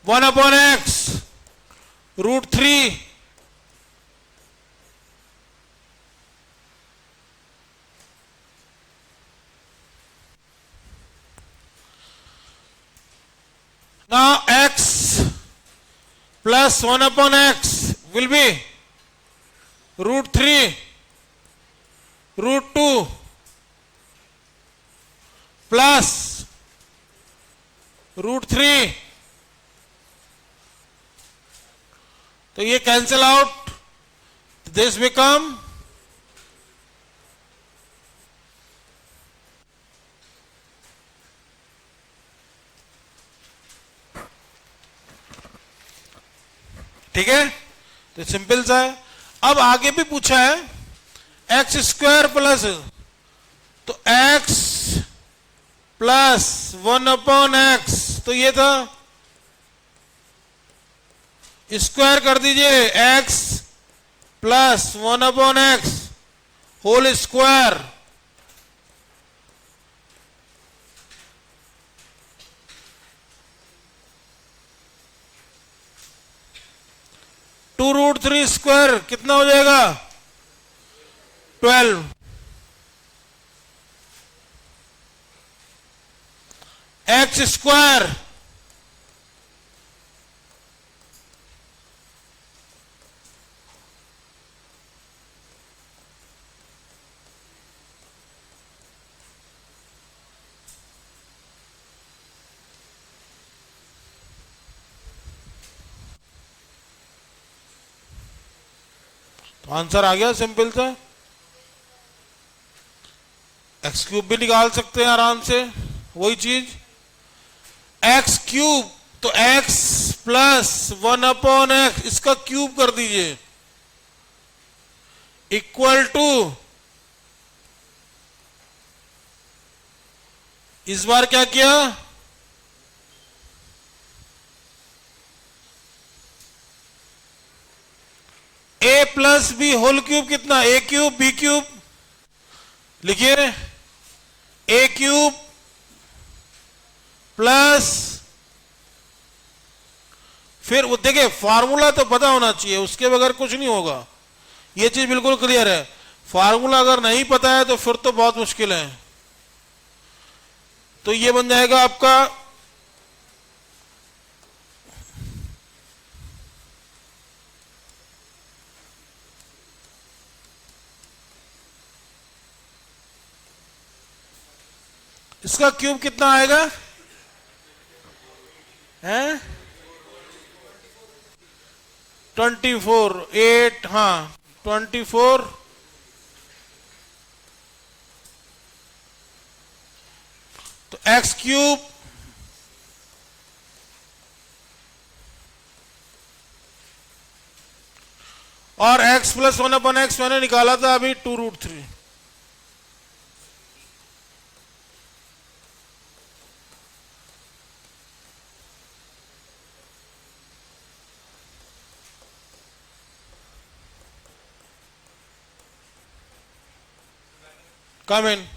1/x √3 now x plus 1/x will be √3 √2 plus √3, तो ये कैंसिल आउट, दिस बिकम ठीक है, तो सिंपल सा है। अब आगे भी पूछा है x² प्लस, तो x प्लस 1/x, तो ये था, स्क्वायर कर दीजिए x plus 1/x whole square, √3 square कितना हो जाएगा 12, x स्क्वायर तो आंसर आ गया सिंपल सा। x³ भी निकाल सकते हैं आराम से, वही चीज x³, तो x प्लस 1/x इसका क्यूब कर दीजिए इक्वल टू, इस बार क्या किया, a plus b whole cube कितना, a³ b³ लिखिए, a³ प्लस, फिर वो देखिए फार्मूला तो पता होना चाहिए, उसके बगैर कुछ नहीं होगा, ये चीज बिल्कुल क्लियर है। फार्मूला अगर नहीं पता है तो फिर तो बहुत मुश्किल है। तो ये बन जाएगा आपका इसका क्यूब कितना आएगा? हैं 24, 8, हाँ 24, तो एक्स क्यूब और x प्लस 1/x मैंने निकाला था अभी 2√3। कम इन।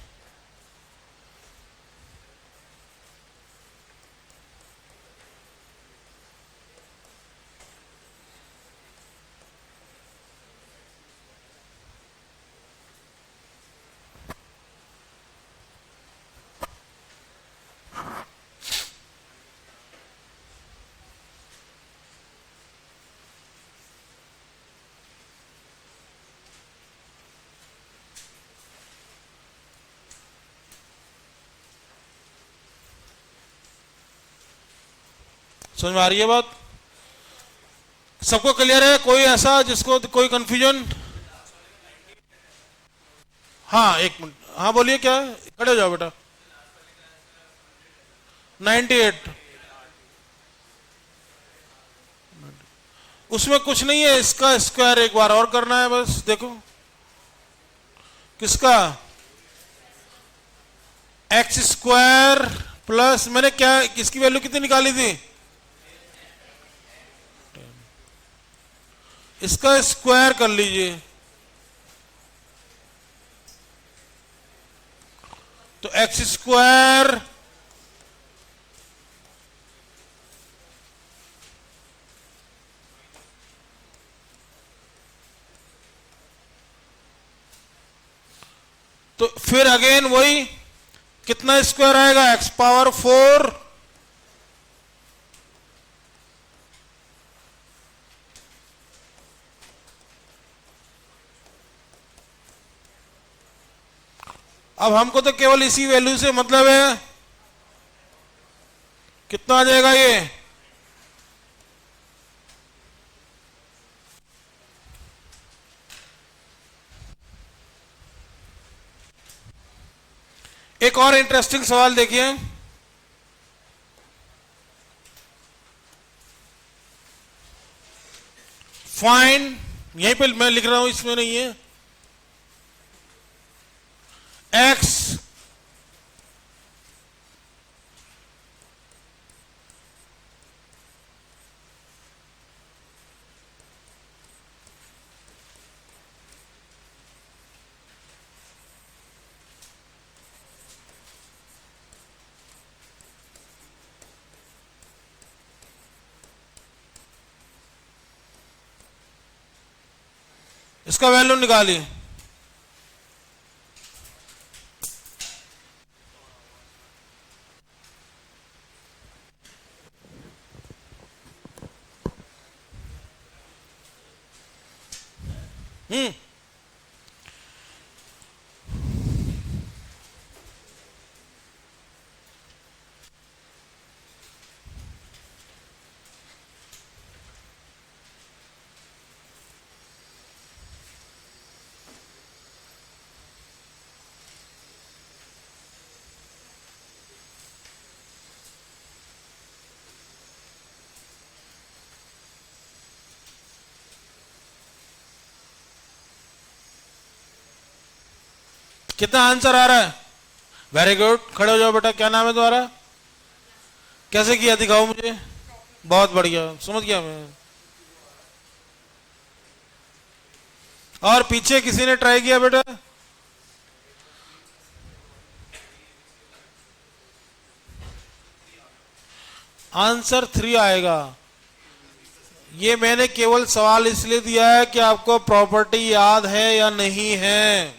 समझ में आ रही है बात? सबको क्लियर है? कोई ऐसा जिसको कोई कंफ्यूजन? हाँ एक मिनट, हाँ बोलिए क्या है? खड़े हो जाओ बेटा। 98, उसमें कुछ नहीं है, इसका स्क्वायर एक बार और करना है बस। देखो किसका, एक्स स्क्वायर प्लस मैंने क्या, किसकी वैल्यू कितनी निकाली थी? इसका स्क्वायर कर लीजिए, तो एक्स स्क्वायर तो फिर अगेन वही, कितना स्क्वायर आएगा? एक्स पावर 4 अब हमको तो केवल इसी वैल्यू से मतलब है, कितना आ जाएगा ये? एक और इंटरेस्टिंग सवाल देखिए, फाइंड, यहीं पे मैं लिख रहा हूं, इसमें नहीं है, एक्स इसका वैल्यू निकालिए। कितना आंसर आ रहा है? वेरी गुड, खड़े हो जाओ बेटा। क्या नाम है तुम्हारा? कैसे किया दिखाओ मुझे। बहुत बढ़िया, समझ गया मैं। और पीछे किसी ने ट्राई किया बेटा? आंसर 3 आएगा। ये मैंने केवल सवाल इसलिए दिया है कि आपको प्रॉपर्टी याद है या नहीं है।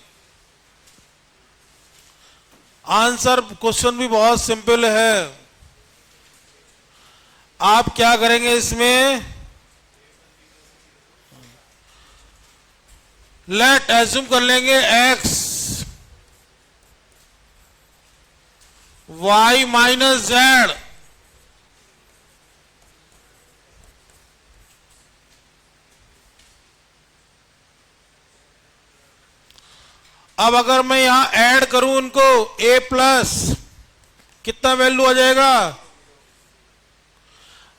आंसर क्वेश्चन भी बहुत सिंपल है। आप क्या करेंगे इसमें, लेट एज्यूम कर लेंगे x y माइनस जेड। अब अगर मैं यहां ऐड करूं उनको a प्लस, कितना वैल्यू आ जाएगा?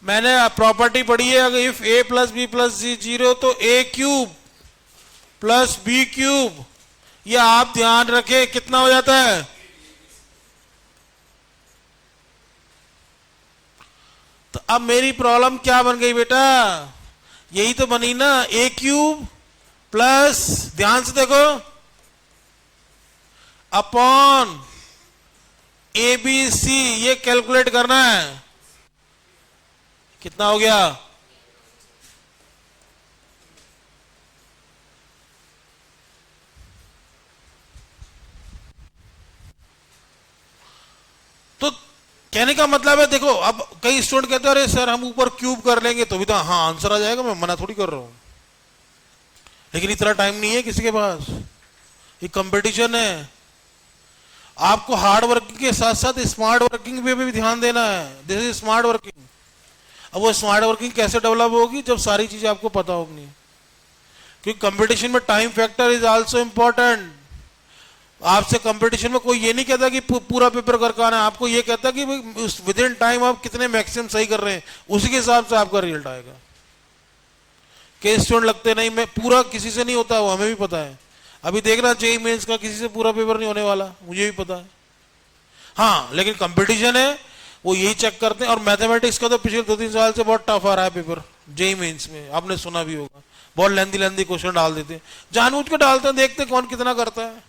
मैंने प्रॉपर्टी पढ़ी है, अगर if a plus B plus C 0 तो a cube plus B cube, ये आप ध्यान रखें कितना हो जाता है? तो अब मेरी प्रॉब्लम क्या बन गई बेटा? यही तो बनी ना, a क्यूब प्लस, ध्यान से देखो, अपॉन ए बी सी, ये कैलकुलेट करना है। कितना हो गया? तो कहने का मतलब है, देखो अब कई स्टूडेंट कहते हैं अरे सर हम ऊपर क्यूब कर लेंगे तो भी तो हाँ आंसर आ जाएगा, मैं मना थोड़ी कर रहा हूं, लेकिन इतना टाइम नहीं है किसी के पास, ये कंपटीशन है। आपको हार्ड वर्किंग के साथ साथ स्मार्ट वर्किंग पे भी ध्यान देना है। This is smart working. अब वो स्मार्ट वर्किंग कैसे डेवलप होगी? जब सारी चीजें आपको पता होगी, क्योंकि कंपटीशन में time factor is also important. आपसे कंपटीशन में कोई ये नहीं कहता कि पूरा पेपर करके आना है, आपको ये कहता कि विद इन टाइम आप कितने मैक्सिमम सही कर रहे हैं, उसी के हिसाब से आपका रिजल्ट आएगा। कई स्टूडेंट लगते नहीं, मैं पूरा किसी से नहीं होता, वो हमें भी पता है। अभी देखना जेईई मेंस का किसी से पूरा पेपर नहीं होने वाला, मुझे भी पता है। हाँ, लेकिन कंपटीशन है, वो यही चेक करते हैं। और मैथमेटिक्स का तो पिछले 2-3 साल से बहुत टफ आ रहा है पेपर जेईई मेंस में, आपने सुना भी होगा, बहुत लेंदी लेंदी क्वेश्चन डाल देते हैं, जानबूझ के डालते हैं, देखते कौन कितना करता है।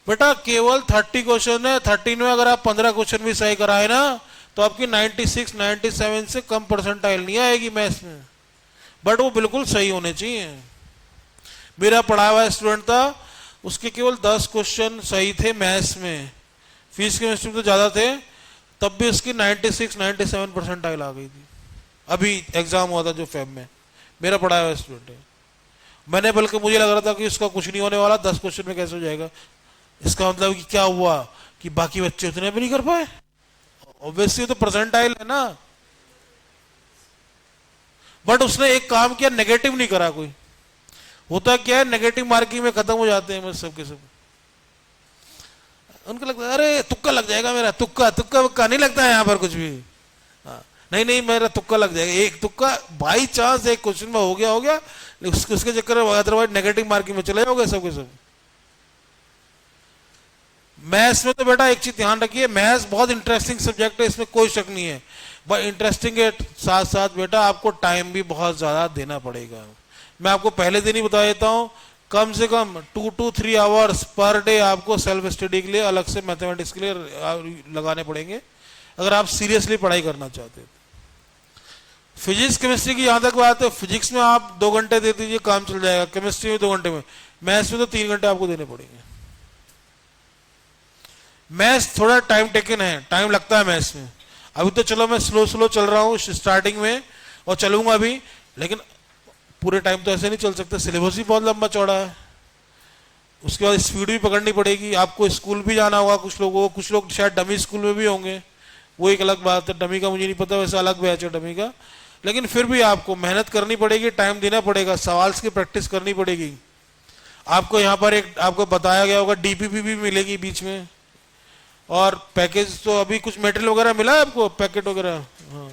बेटा केवल 30 क्वेश्चन है, 13 में अगर आप 15 क्वेश्चन भी सही कराए ना तो आपकी 96, 97 से कम परसेंटाइल नहीं आएगी मैथ्स में, बट वो बिल्कुल सही होने चाहिए। मेरा पढ़ा हुआ स्टूडेंट था, उसके केवल 10 क्वेश्चन सही थे मैथ्स में, फिजिक्स केमिस्ट्री में तो ज्यादा थे, तब भी उसकी 96, 97 परसेंटाइल आ गई थी। अभी एग्जाम हुआ था जो फेब में, मेरा पढ़ा हुआ स्टूडेंट है। मैंने बल्कि मुझे लग रहा था कि उसका कुछ नहीं होने वाला, 10 क्वेश्चन में कैसे हो जाएगा। इसका मतलब कि क्या हुआ कि बाकी बच्चे उतने भी नहीं कर पाए, ऑब्वियसली तो परसेंटाइल है ना। बट उसने एक काम किया, नेगेटिव नहीं करा कोई। होता क्या है, नेगेटिव मार्किंग में खत्म हो जाते हैं सब के सब। उनको लगता है अरे तुक्का लग जाएगा मेरा, तुक्का तुक्का वक्का नहीं लगता है यहाँ पर कुछ भी। हाँ, नहीं नहीं मेरा तुक्का लग जाएगा, एक तुक्का बाई चांस एक क्वेश्चन में हो गया, उसके चक्कर में अदरवाइज नेगेटिव मार्किंग में चले जाओगे सब के सब। मैथ्स में तो बेटा एक चीज ध्यान रखिए, मैथ्स बहुत इंटरेस्टिंग सब्जेक्ट है, इसमें कोई शक नहीं है, बट इंटरेस्टिंग के साथ साथ बेटा आपको टाइम भी बहुत ज्यादा देना पड़ेगा। मैं आपको पहले दिन ही बता देता हूं, कम से कम 2 to 3 आवर्स पर डे आपको सेल्फ स्टडी के लिए, अलग से मैथमेटिक्स के लिए लगाने पड़ेंगे, अगर आप सीरियसली पढ़ाई करना चाहते हैं। फिजिक्स केमिस्ट्री की यहां तक बात है, फिजिक्स में आप 2 घंटे दे दीजिए, काम चल जाएगा, केमिस्ट्री में 2 घंटे में, मैथ्स में तो 3 घंटे आपको देने पड़ेंगे। मैथ्स थोड़ा टाइम टेकन है, टाइम लगता है मैथ्स में। अभी तो चलो मैं स्लो स्लो चल रहा हूँ स्टार्टिंग में, और चलूंगा अभी, लेकिन पूरे टाइम तो ऐसे नहीं चल सकते, सिलेबस भी बहुत लंबा चौड़ा है। उसके बाद स्पीड भी पकड़नी पड़ेगी, आपको स्कूल भी जाना होगा कुछ लोगों को, कुछ लोग शायद डमी स्कूल में भी होंगे, वो एक अलग बात है, डमी का मुझे नहीं पता, वैसे अलग बैच है डमी का, लेकिन फिर भी आपको मेहनत करनी पड़ेगी, टाइम देना पड़ेगा, सवाल की प्रैक्टिस करनी पड़ेगी। आपको यहाँ पर एक आपको बताया गया होगा डीपीपी भी मिलेगी बीच में, और पैकेज तो अभी कुछ मटेरियल वगैरह मिला है आपको, पैकेट वगैरह। हाँ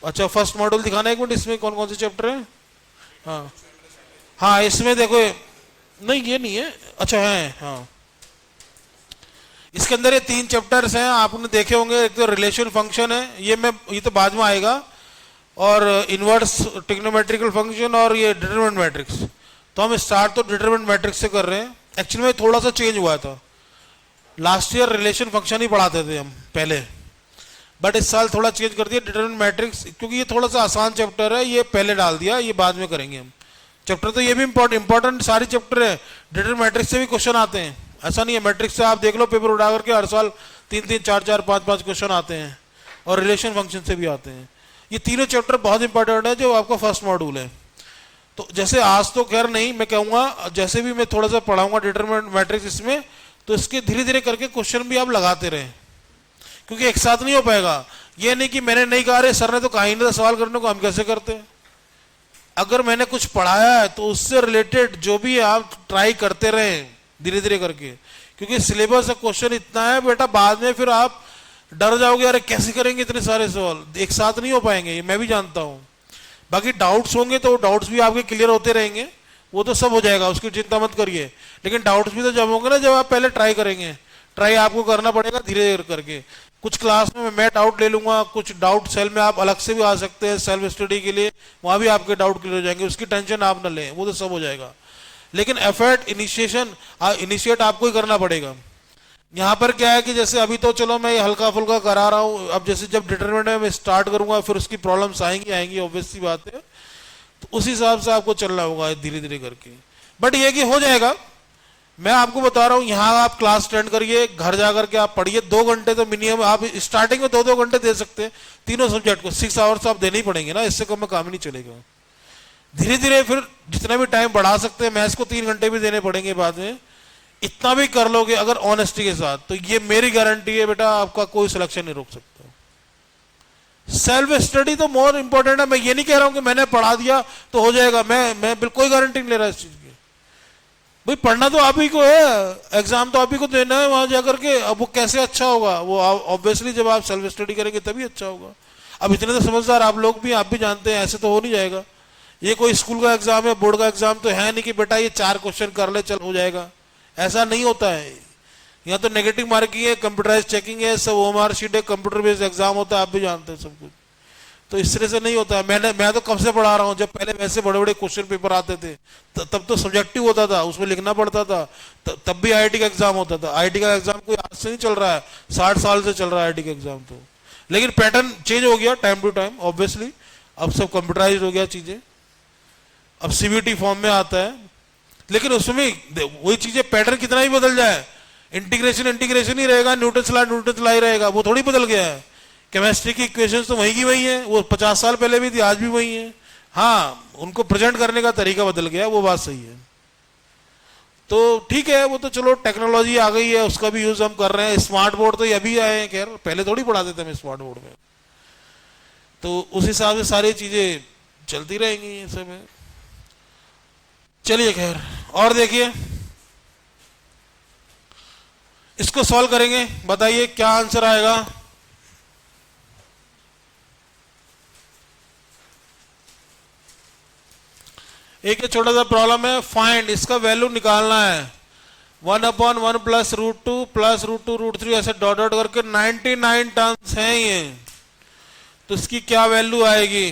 अच्छा, फर्स्ट मॉड्यूल दिखाना एक मिनट, इसमें कौन कौन से चैप्टर है? हाँ हाँ इसमें देखो, नहीं ये नहीं है, अच्छा है, हाँ इसके अंदर ये 3 चैप्टर्स हैं, आपने देखे होंगे। एक तो रिलेशन फंक्शन है, ये तो बाद में आएगा, और इनवर्स ट्रिग्नोमेट्रिकल फंक्शन, और ये डिटरमिनेंट मैट्रिक्स। तो हम स्टार्ट तो डिटरमिनेंट मैट्रिक्स से कर रहे हैं। एक्चुअली में थोड़ा सा चेंज हुआ था, लास्ट ईयर रिलेशन फंक्शन ही पढ़ाते थे हम पहले, बट इस साल थोड़ा चेंज कर दिया, डिटरमिनेंट मैट्रिक्स, क्योंकि ये थोड़ा सा आसान चैप्टर है, ये पहले डाल दिया, ये बाद में करेंगे हम। चैप्टर तो ये भी इंपॉर्टेंट सारी चैप्टर है, डिटरमिनेंट मैट्रिक्स से भी क्वेश्चन आते हैं, ऐसा नहीं है। मैट्रिक्स से आप देख लो पेपर उठा करके हर साल 3-3, 4-4, 5-5 क्वेश्चन आते हैं, और रिलेशन फंक्शन से भी आते हैं। ये तीनों चैप्टर बहुत इंपॉर्टेंट है, जो आपका फर्स्ट मॉड्यूल है। तो जैसे आज तो खैर नहीं, मैं कहूँगा जैसे भी मैं थोड़ा सा पढ़ाऊंगा डिटरमिनेंट मैट्रिक्स इसमें, तो इसके धीरे धीरे करके क्वेश्चन भी आप लगाते रहें। क्योंकि एक साथ नहीं हो पाएगा। ये नहीं कि मैंने नहीं कहा, अरे सर ने तो कहा ही नहीं था सवाल करने को, हम कैसे करते हैं। अगर मैंने कुछ पढ़ाया है तो उससे रिलेटेड जो भी है आप ट्राई करते रहें धीरे धीरे करके, क्योंकि सिलेबस का क्वेश्चन इतना है बेटा, बाद में फिर आप डर जाओगे, अरे कैसे करेंगे इतने सारे सवाल, एक साथ नहीं हो पाएंगे, ये मैं भी जानता हूं। बाकी डाउट्स होंगे तो डाउट्स भी आपके क्लियर होते रहेंगे, वो तो सब हो जाएगा, उसकी चिंता मत करिए। लेकिन डाउट्स भी तो जब होंगे ना जब आप पहले ट्राई करेंगे, ट्राई आपको करना पड़ेगा धीरे धीरे करके। कुछ क्लास में मैं डाउट ले लूंगा, कुछ डाउट सेल में आप अलग से भी आ सकते हैं सेल्फ स्टडी के लिए, वहां भी आपके डाउट क्लियर हो जाएंगे, उसकी टेंशन आप न लें, वो तो सब हो जाएगा। लेकिन एफर्ट इनिशिएट आपको ही करना पड़ेगा। यहाँ पर क्या है कि जैसे अभी तो चलो मैं हल्का फुल्का करा रहा हूँ, अब जैसे जब डिटरमिनेंट में स्टार्ट करूंगा फिर उसकी प्रॉब्लम्स आएंगी आएंगी, ऑब्वियस सी बात है, तो उस हिसाब से आपको चलना होगा धीरे धीरे करके। बट ये कि हो जाएगा, मैं आपको बता रहा हूँ, यहाँ आप क्लास अटेंड करिए, घर जाकर के आप पढ़िए, 2 घंटे तो मिनिमम आप स्टार्टिंग में 2-2 घंटे दे सकते हैं, तीनों सब्जेक्ट को 6 आवर्स आप देने ही पड़ेंगे ना, इससे कम में काम ही नहीं चलेगा। धीरे धीरे फिर जितना भी टाइम बढ़ा सकते हैं, मैथ्स को 3 घंटे भी देने पड़ेंगे बाद में, इतना भी कर लोगे अगर ऑनेस्टी के साथ, तो ये मेरी गारंटी है बेटा, आपका कोई सिलेक्शन नहीं रोक सकता। सेल्फ स्टडी तो मोर इंपॉर्टेंट है। मैं ये नहीं कह रहा हूं कि मैंने पढ़ा दिया तो हो जाएगा, मैं बिल्कुल कोई गारंटी नहीं ले रहा इस चीज की। भाई पढ़ना तो आप ही को है, एग्जाम तो आप ही को देना है वहां जाकर के। अब वो कैसे अच्छा होगा, वो ऑब्वियसली जब आप सेल्फ स्टडी करेंगे तभी अच्छा होगा। अब इतने तो समझदार आप लोग भी, आप भी जानते हैं, ऐसे तो हो नहीं जाएगा। ये कोई स्कूल का एग्जाम है, बोर्ड का एग्जाम तो है नहीं कि बेटा ये 4 क्वेश्चन कर ले चल हो जाएगा, ऐसा नहीं होता है। यहाँ तो नेगेटिव मार्किंग है, कंप्यूटराइज चेकिंग है, सब ओएमआर शीट है, कंप्यूटर बेस्ड एग्जाम होता है, आप भी जानते हैं सब कुछ। तो इस तरह से नहीं होता है। मैं तो कब से पढ़ा रहा हूँ, जब पहले वैसे बड़े बड़े क्वेश्चन पेपर आते थे तब तो सब्जेक्टिव होता था, उसमें लिखना पड़ता था, तब भी आईआईटी का एग्जाम होता था। आईआईटी का एग्जाम कोई आज से नहीं चल रहा है, 60 साल से चल रहा है आईआईटी का एग्जाम तो। लेकिन पैटर्न चेंज हो गया टाइम टू टाइम ऑब्वियसली, अब सब कंप्यूटराइज हो गया चीजें, अब सीबीटी फॉर्म में आता है। लेकिन उसमें वही चीजें, पैटर्न कितना ही बदल जाए, इंटीग्रेशन ही रहेगा, न्यूटन ला ही रहेगा, वो थोड़ी बदल गया है। केमिस्ट्री की इक्वेशंस तो वही की वही है, वो 50 साल पहले भी थी, आज भी वही है। हाँ, उनको प्रेजेंट करने का तरीका बदल गया, वो बात सही है। तो ठीक है, वो तो चलो टेक्नोलॉजी आ गई है, उसका भी यूज हम कर रहे हैं। स्मार्ट बोर्ड तो ये अभी आए हैं, खैर पहले थोड़ी पढ़ाते थे हम स्मार्ट बोर्ड में। तो उस हिसाब से सारी चीजें चलती रहेंगी ये सब है। चलिए खैर, और देखिए इसको सॉल्व करेंगे, बताइए क्या आंसर आएगा। एक छोटा सा प्रॉब्लम है, फाइंड, इसका वैल्यू निकालना है 1/1 प्लस √2 प्लस √2 √3 ऐसे डॉट डॉट करके 99 टर्म्स हैं ये, तो इसकी क्या वैल्यू आएगी।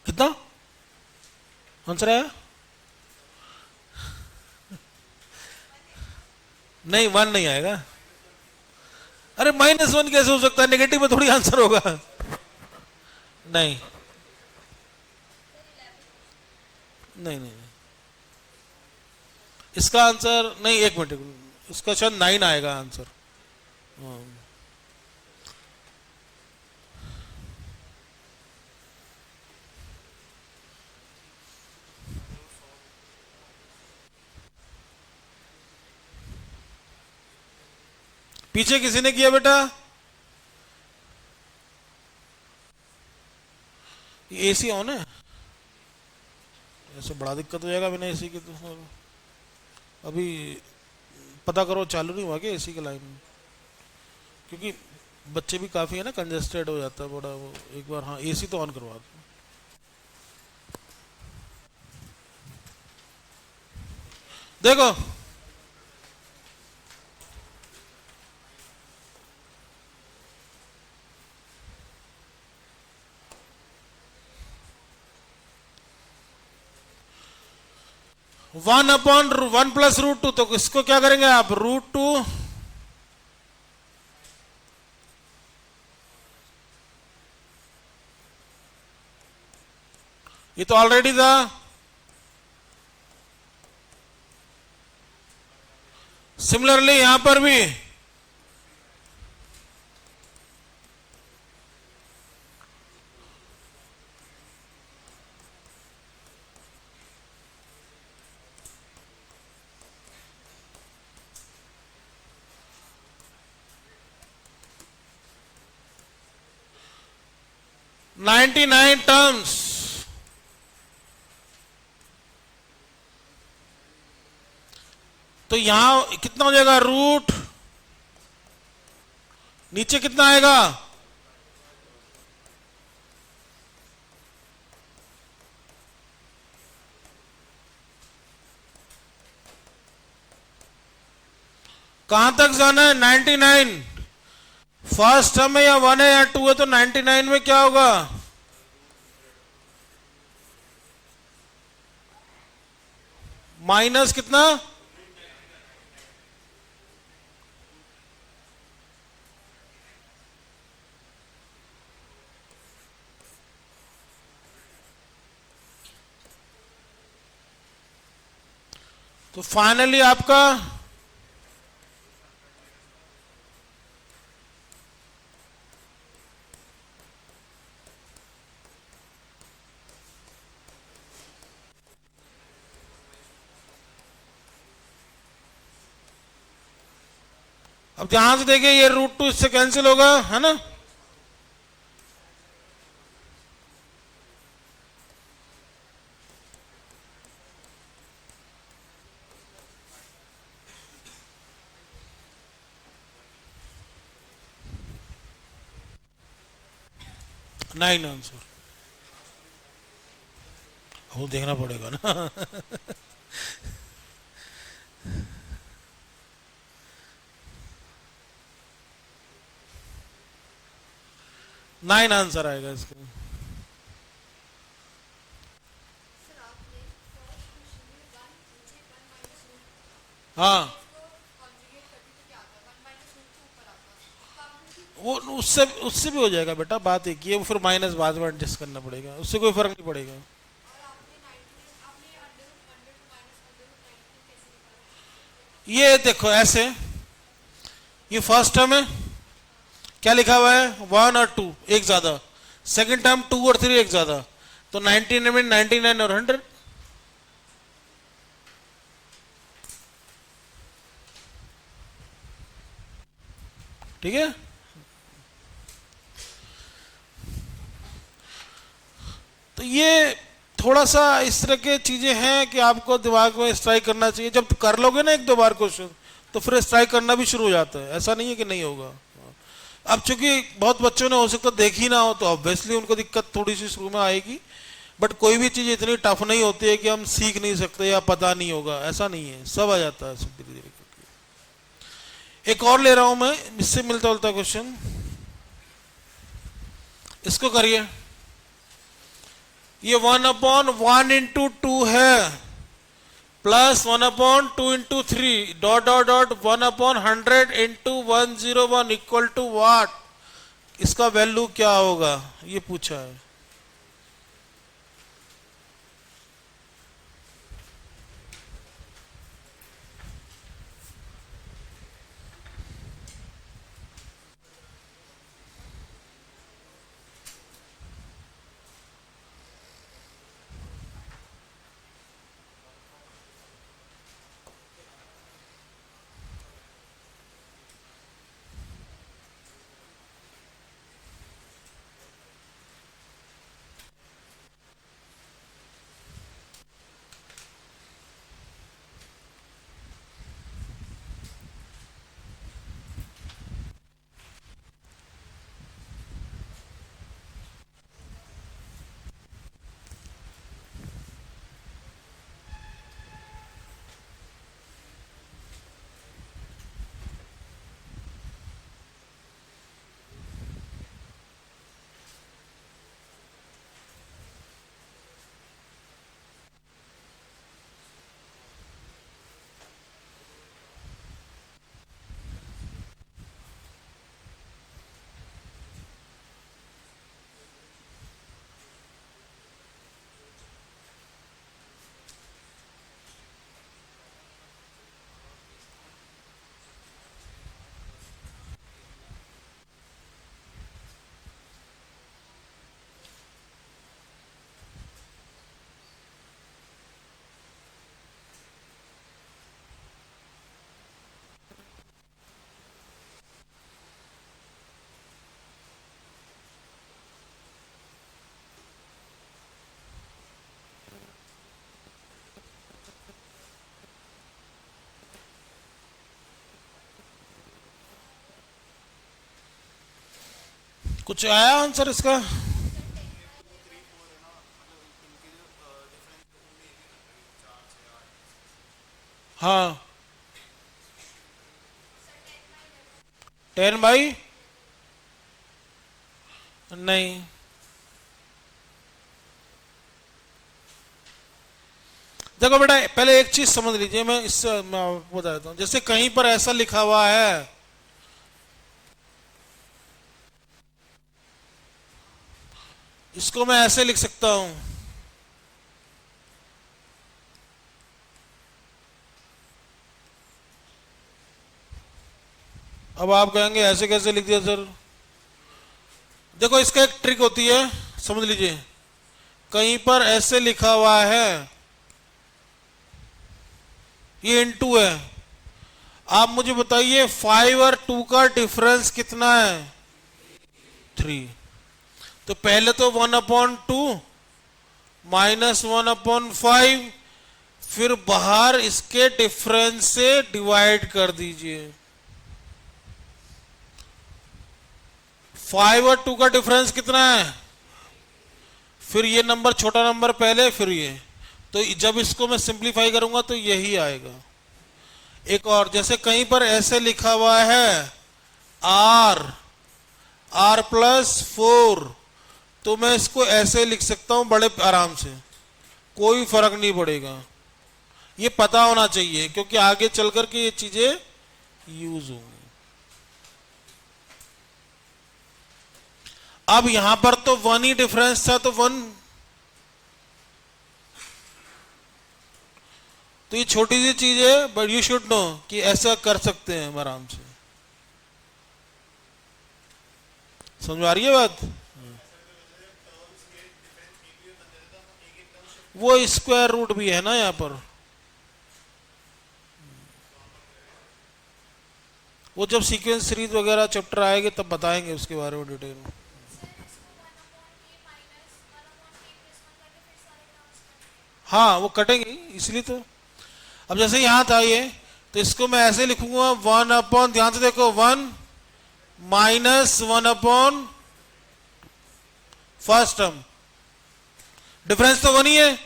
कितना आंसर आया? नहीं, 1 नहीं आएगा। अरे -1 कैसे हो सकता है, नेगेटिव में थोड़ी आंसर होगा। नहीं नहीं नहीं, इसका आंसर नहीं, 1 मिनट, इसका शायद 9 आएगा आंसर। हाँ। पीछे किसी ने किया बेटा? एसी ऑन है, ऐसे बड़ा दिक्कत हो जाएगा बिना एसी के तो। अभी पता करो चालू नहीं हुआ क्या एसी के लाइन में, क्योंकि बच्चे भी काफी है ना, कंजेस्टेड हो जाता है बड़ा वो। एक बार हाँ एसी तो ऑन करवा दो। देखो 1/1 प्लस √2, तो इसको क्या करेंगे आप, √2 ये तो ऑलरेडी था। सिमिलरली यहां पर भी $99 टर्म्स, तो यहां कितना हो जाएगा, रूट नीचे कितना आएगा, कहां तक जाना है, 99। फर्स्ट टर्म है या 1 है या 2 है, तो 99 में क्या होगा, माइनस कितना, तो फाइनली आपका अब जहां से देखिए ये √2 इससे कैंसिल होगा, है ना, नाइन आंसर, वो देखना पड़ेगा ना। 9 आंसर आएगा इसका। हाँ, वो उससे उससे भी हो जाएगा बेटा, बात एक ही है, वो फिर माइनस बाद में एडजस्ट करना पड़ेगा, उससे कोई फर्क नहीं पड़ेगा। ये देखो ऐसे, ये फर्स्ट टर्म है, क्या लिखा हुआ है, 1 और 2 एक ज्यादा, सेकंड टर्म 2 और 3 एक ज्यादा, तो 99 में 99 और 100, ठीक है। तो ये थोड़ा सा इस तरह के चीजें हैं कि आपको दिमाग में स्ट्राइक करना चाहिए, जब कर लोगे ना एक दो बार क्वेश्चन, तो फिर स्ट्राइक करना भी शुरू हो जाता है, ऐसा नहीं है कि नहीं होगा। अब चूंकि बहुत बच्चों ने हो सकता देख ही ना हो, तो ऑब्वियसली उनको दिक्कत थोड़ी सी शुरू में आएगी, बट कोई भी चीज इतनी टफ नहीं होती है कि हम सीख नहीं सकते या पता नहीं होगा, ऐसा नहीं है, सब आ जाता है सब धीरे धीरे करके। एक और ले रहा हूं मैं, इससे मिलता जुलता क्वेश्चन, इसको करिए। ये 1/1 × 2 है, plus 1/2 × 3 dot dot dot 1/100 × 101 equal to what, इसका वैल्यू क्या होगा, ये पूछा है। कुछ आया आंसर इसका? हाँ, 10/? नहीं, देखो बेटा पहले एक चीज समझ लीजिए, मैं आपको बता देता हूं। जैसे कहीं पर ऐसा लिखा हुआ है, इसको मैं ऐसे लिख सकता हूं, अब आप कहेंगे ऐसे कैसे लिख दिया सर? देखो इसका एक ट्रिक होती है, समझ लीजिए। कहीं पर ऐसे लिखा हुआ है, ये इनटू है। आप मुझे बताइए 5 और 2 का डिफरेंस कितना है? 3। तो पहले तो 1/2 माइनस 1/5, फिर बाहर इसके डिफरेंस से डिवाइड कर दीजिए। 5 और 2 का डिफरेंस कितना है? फिर ये नंबर छोटा नंबर पहले, फिर ये, तो जब इसको मैं सिंप्लीफाई करूंगा तो यही आएगा। एक और, जैसे कहीं पर ऐसे लिखा हुआ है r+4, तो मैं इसको ऐसे लिख सकता हूं बड़े आराम से, कोई फर्क नहीं पड़ेगा। ये पता होना चाहिए क्योंकि आगे चल करके ये चीजें यूज होंगी। अब यहां पर तो 1 ही डिफरेंस था, तो 1, तो ये छोटी सी चीज है, बट यू शुड नो कि ऐसा कर सकते हैं हम आराम से। समझ आ रही है बात? वो स्क्वायर रूट भी है ना यहाँ पर, वो जब सीक्वेंस सीरीज वगैरह चैप्टर आएंगे तब बताएंगे उसके बारे में डिटेल में। हाँ वो कटेंगे, इसलिए तो। अब जैसे यहां था ये, तो इसको मैं ऐसे लिखूंगा 1/, ध्यान से देखो, 1 माइनस 1/, फर्स्ट टर्म, डिफरेंस तो 1 ही है।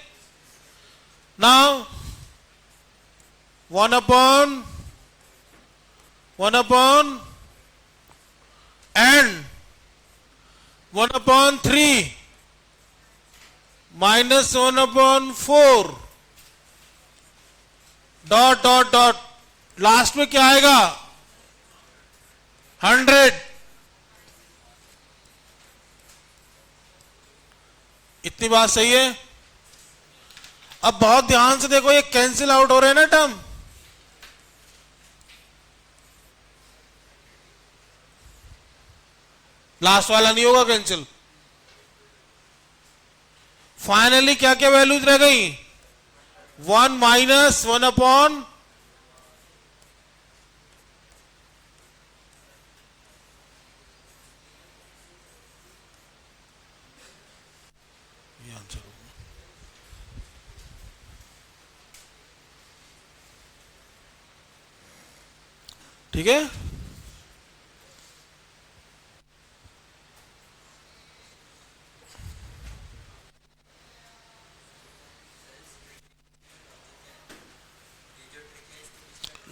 Now 1/, and 1/3 minus 1/4, dot dot dot, last में क्या आएगा? 100। इतनी बात सही है? अब बहुत ध्यान से देखो, ये कैंसिल आउट हो रहे हैं ना टर्म, लास्ट वाला नहीं होगा कैंसिल। फाइनली क्या क्या वैल्यूज रह गई? 1 माइनस 1/, ये आंसर होगा। ठीक है,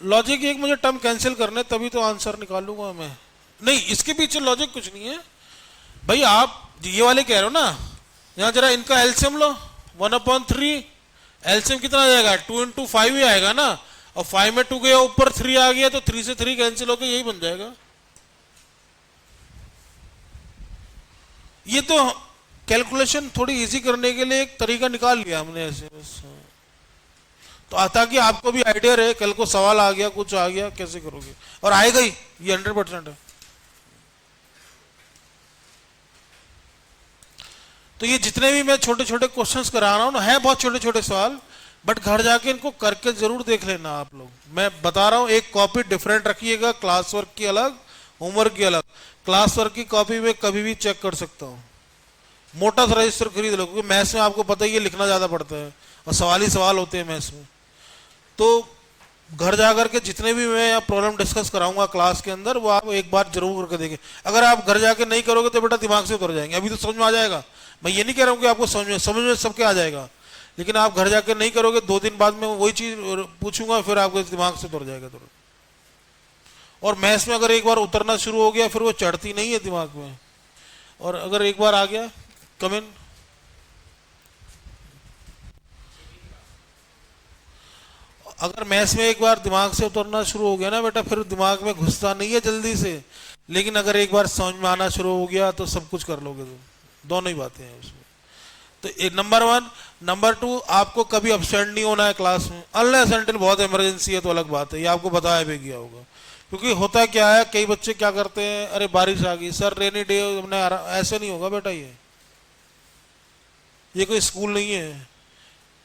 लॉजिक एक मुझे टर्म कैंसिल करने, तभी तो आंसर निकालूंगा मैं। नहीं, इसके पीछे लॉजिक कुछ नहीं है भाई। आप ये वाले कह रहे हो ना, यहां जरा इनका एलसीएम लो, 1/3, एलसीएम कितना आ जाएगा? 2 × 5 ही आएगा ना, और 5 में 2 गया ऊपर 3 आ गया, तो 3 से 3 कैंसिल होकर यही बन जाएगा। ये तो कैलकुलेशन थोड़ी इजी करने के लिए एक तरीका निकाल लिया हमने ऐसे बस। तो ताकि आपको भी आइडिया रहे, कल को सवाल आ गया, कुछ आ गया, कैसे करोगे, और आएगा ही, ये 100% है। तो ये जितने भी मैं छोटे छोटे क्वेश्चंस करा रहा हूं ना, है बहुत छोटे छोटे सवाल, बट घर जाके इनको करके जरूर देख लेना आप लोग। मैं बता रहा हूं, एक कॉपी डिफरेंट रखिएगा, क्लास वर्क की अलग, होमवर्क की अलग। क्लास वर्क की कॉपी में कभी भी चेक कर सकता हूं, मोटा सा रजिस्टर खरीद लो, क्योंकि मैथ्स में आपको पता ही है लिखना ज्यादा पड़ता है, और सवाल ही सवाल होते हैं मैथ्स में। तो घर जाकर के जितने भी मैं प्रॉब्लम डिस्कस कराऊंगा क्लास के अंदर, वो आप एक बार जरूर करके देखें। अगर आप घर जाके नहीं करोगे तो बेटा दिमाग से उतर जाएंगे। अभी तो समझ में आ जाएगा, मैं ये नहीं कह रहा हूँ कि आपको समझ में सबके आ जाएगा, लेकिन आप घर जाके नहीं करोगे, 2 दिन बाद में वही चीज पूछूंगा, फिर आपके दिमाग से उतर जाएगा तुरंत। और मैथ्स में अगर एक बार उतरना शुरू हो गया फिर वो चढ़ती नहीं है दिमाग में। और अगर एक बार आ गया, कम इन, अगर मैथ्स में एक बार दिमाग से उतरना शुरू हो गया ना बेटा, फिर दिमाग में घुसता नहीं है जल्दी से, लेकिन अगर एक बार समझ में आना शुरू हो गया तो सब कुछ कर लोगे तुम। दोनों ही बातें हैं उसमें। तो नंबर 1। नंबर 2, आपको कभी अपसेंट नहीं होना है क्लास में, अनलेस अनटिल बहुत इमरजेंसी है तो अलग बात है, ये आपको बताया भी गया होगा। क्योंकि होता क्या है, कई बच्चे क्या करते हैं, अरे बारिश आ गई सर, रेनी डे, हमने ऐसे नहीं होगा बेटा। ये कोई स्कूल नहीं है।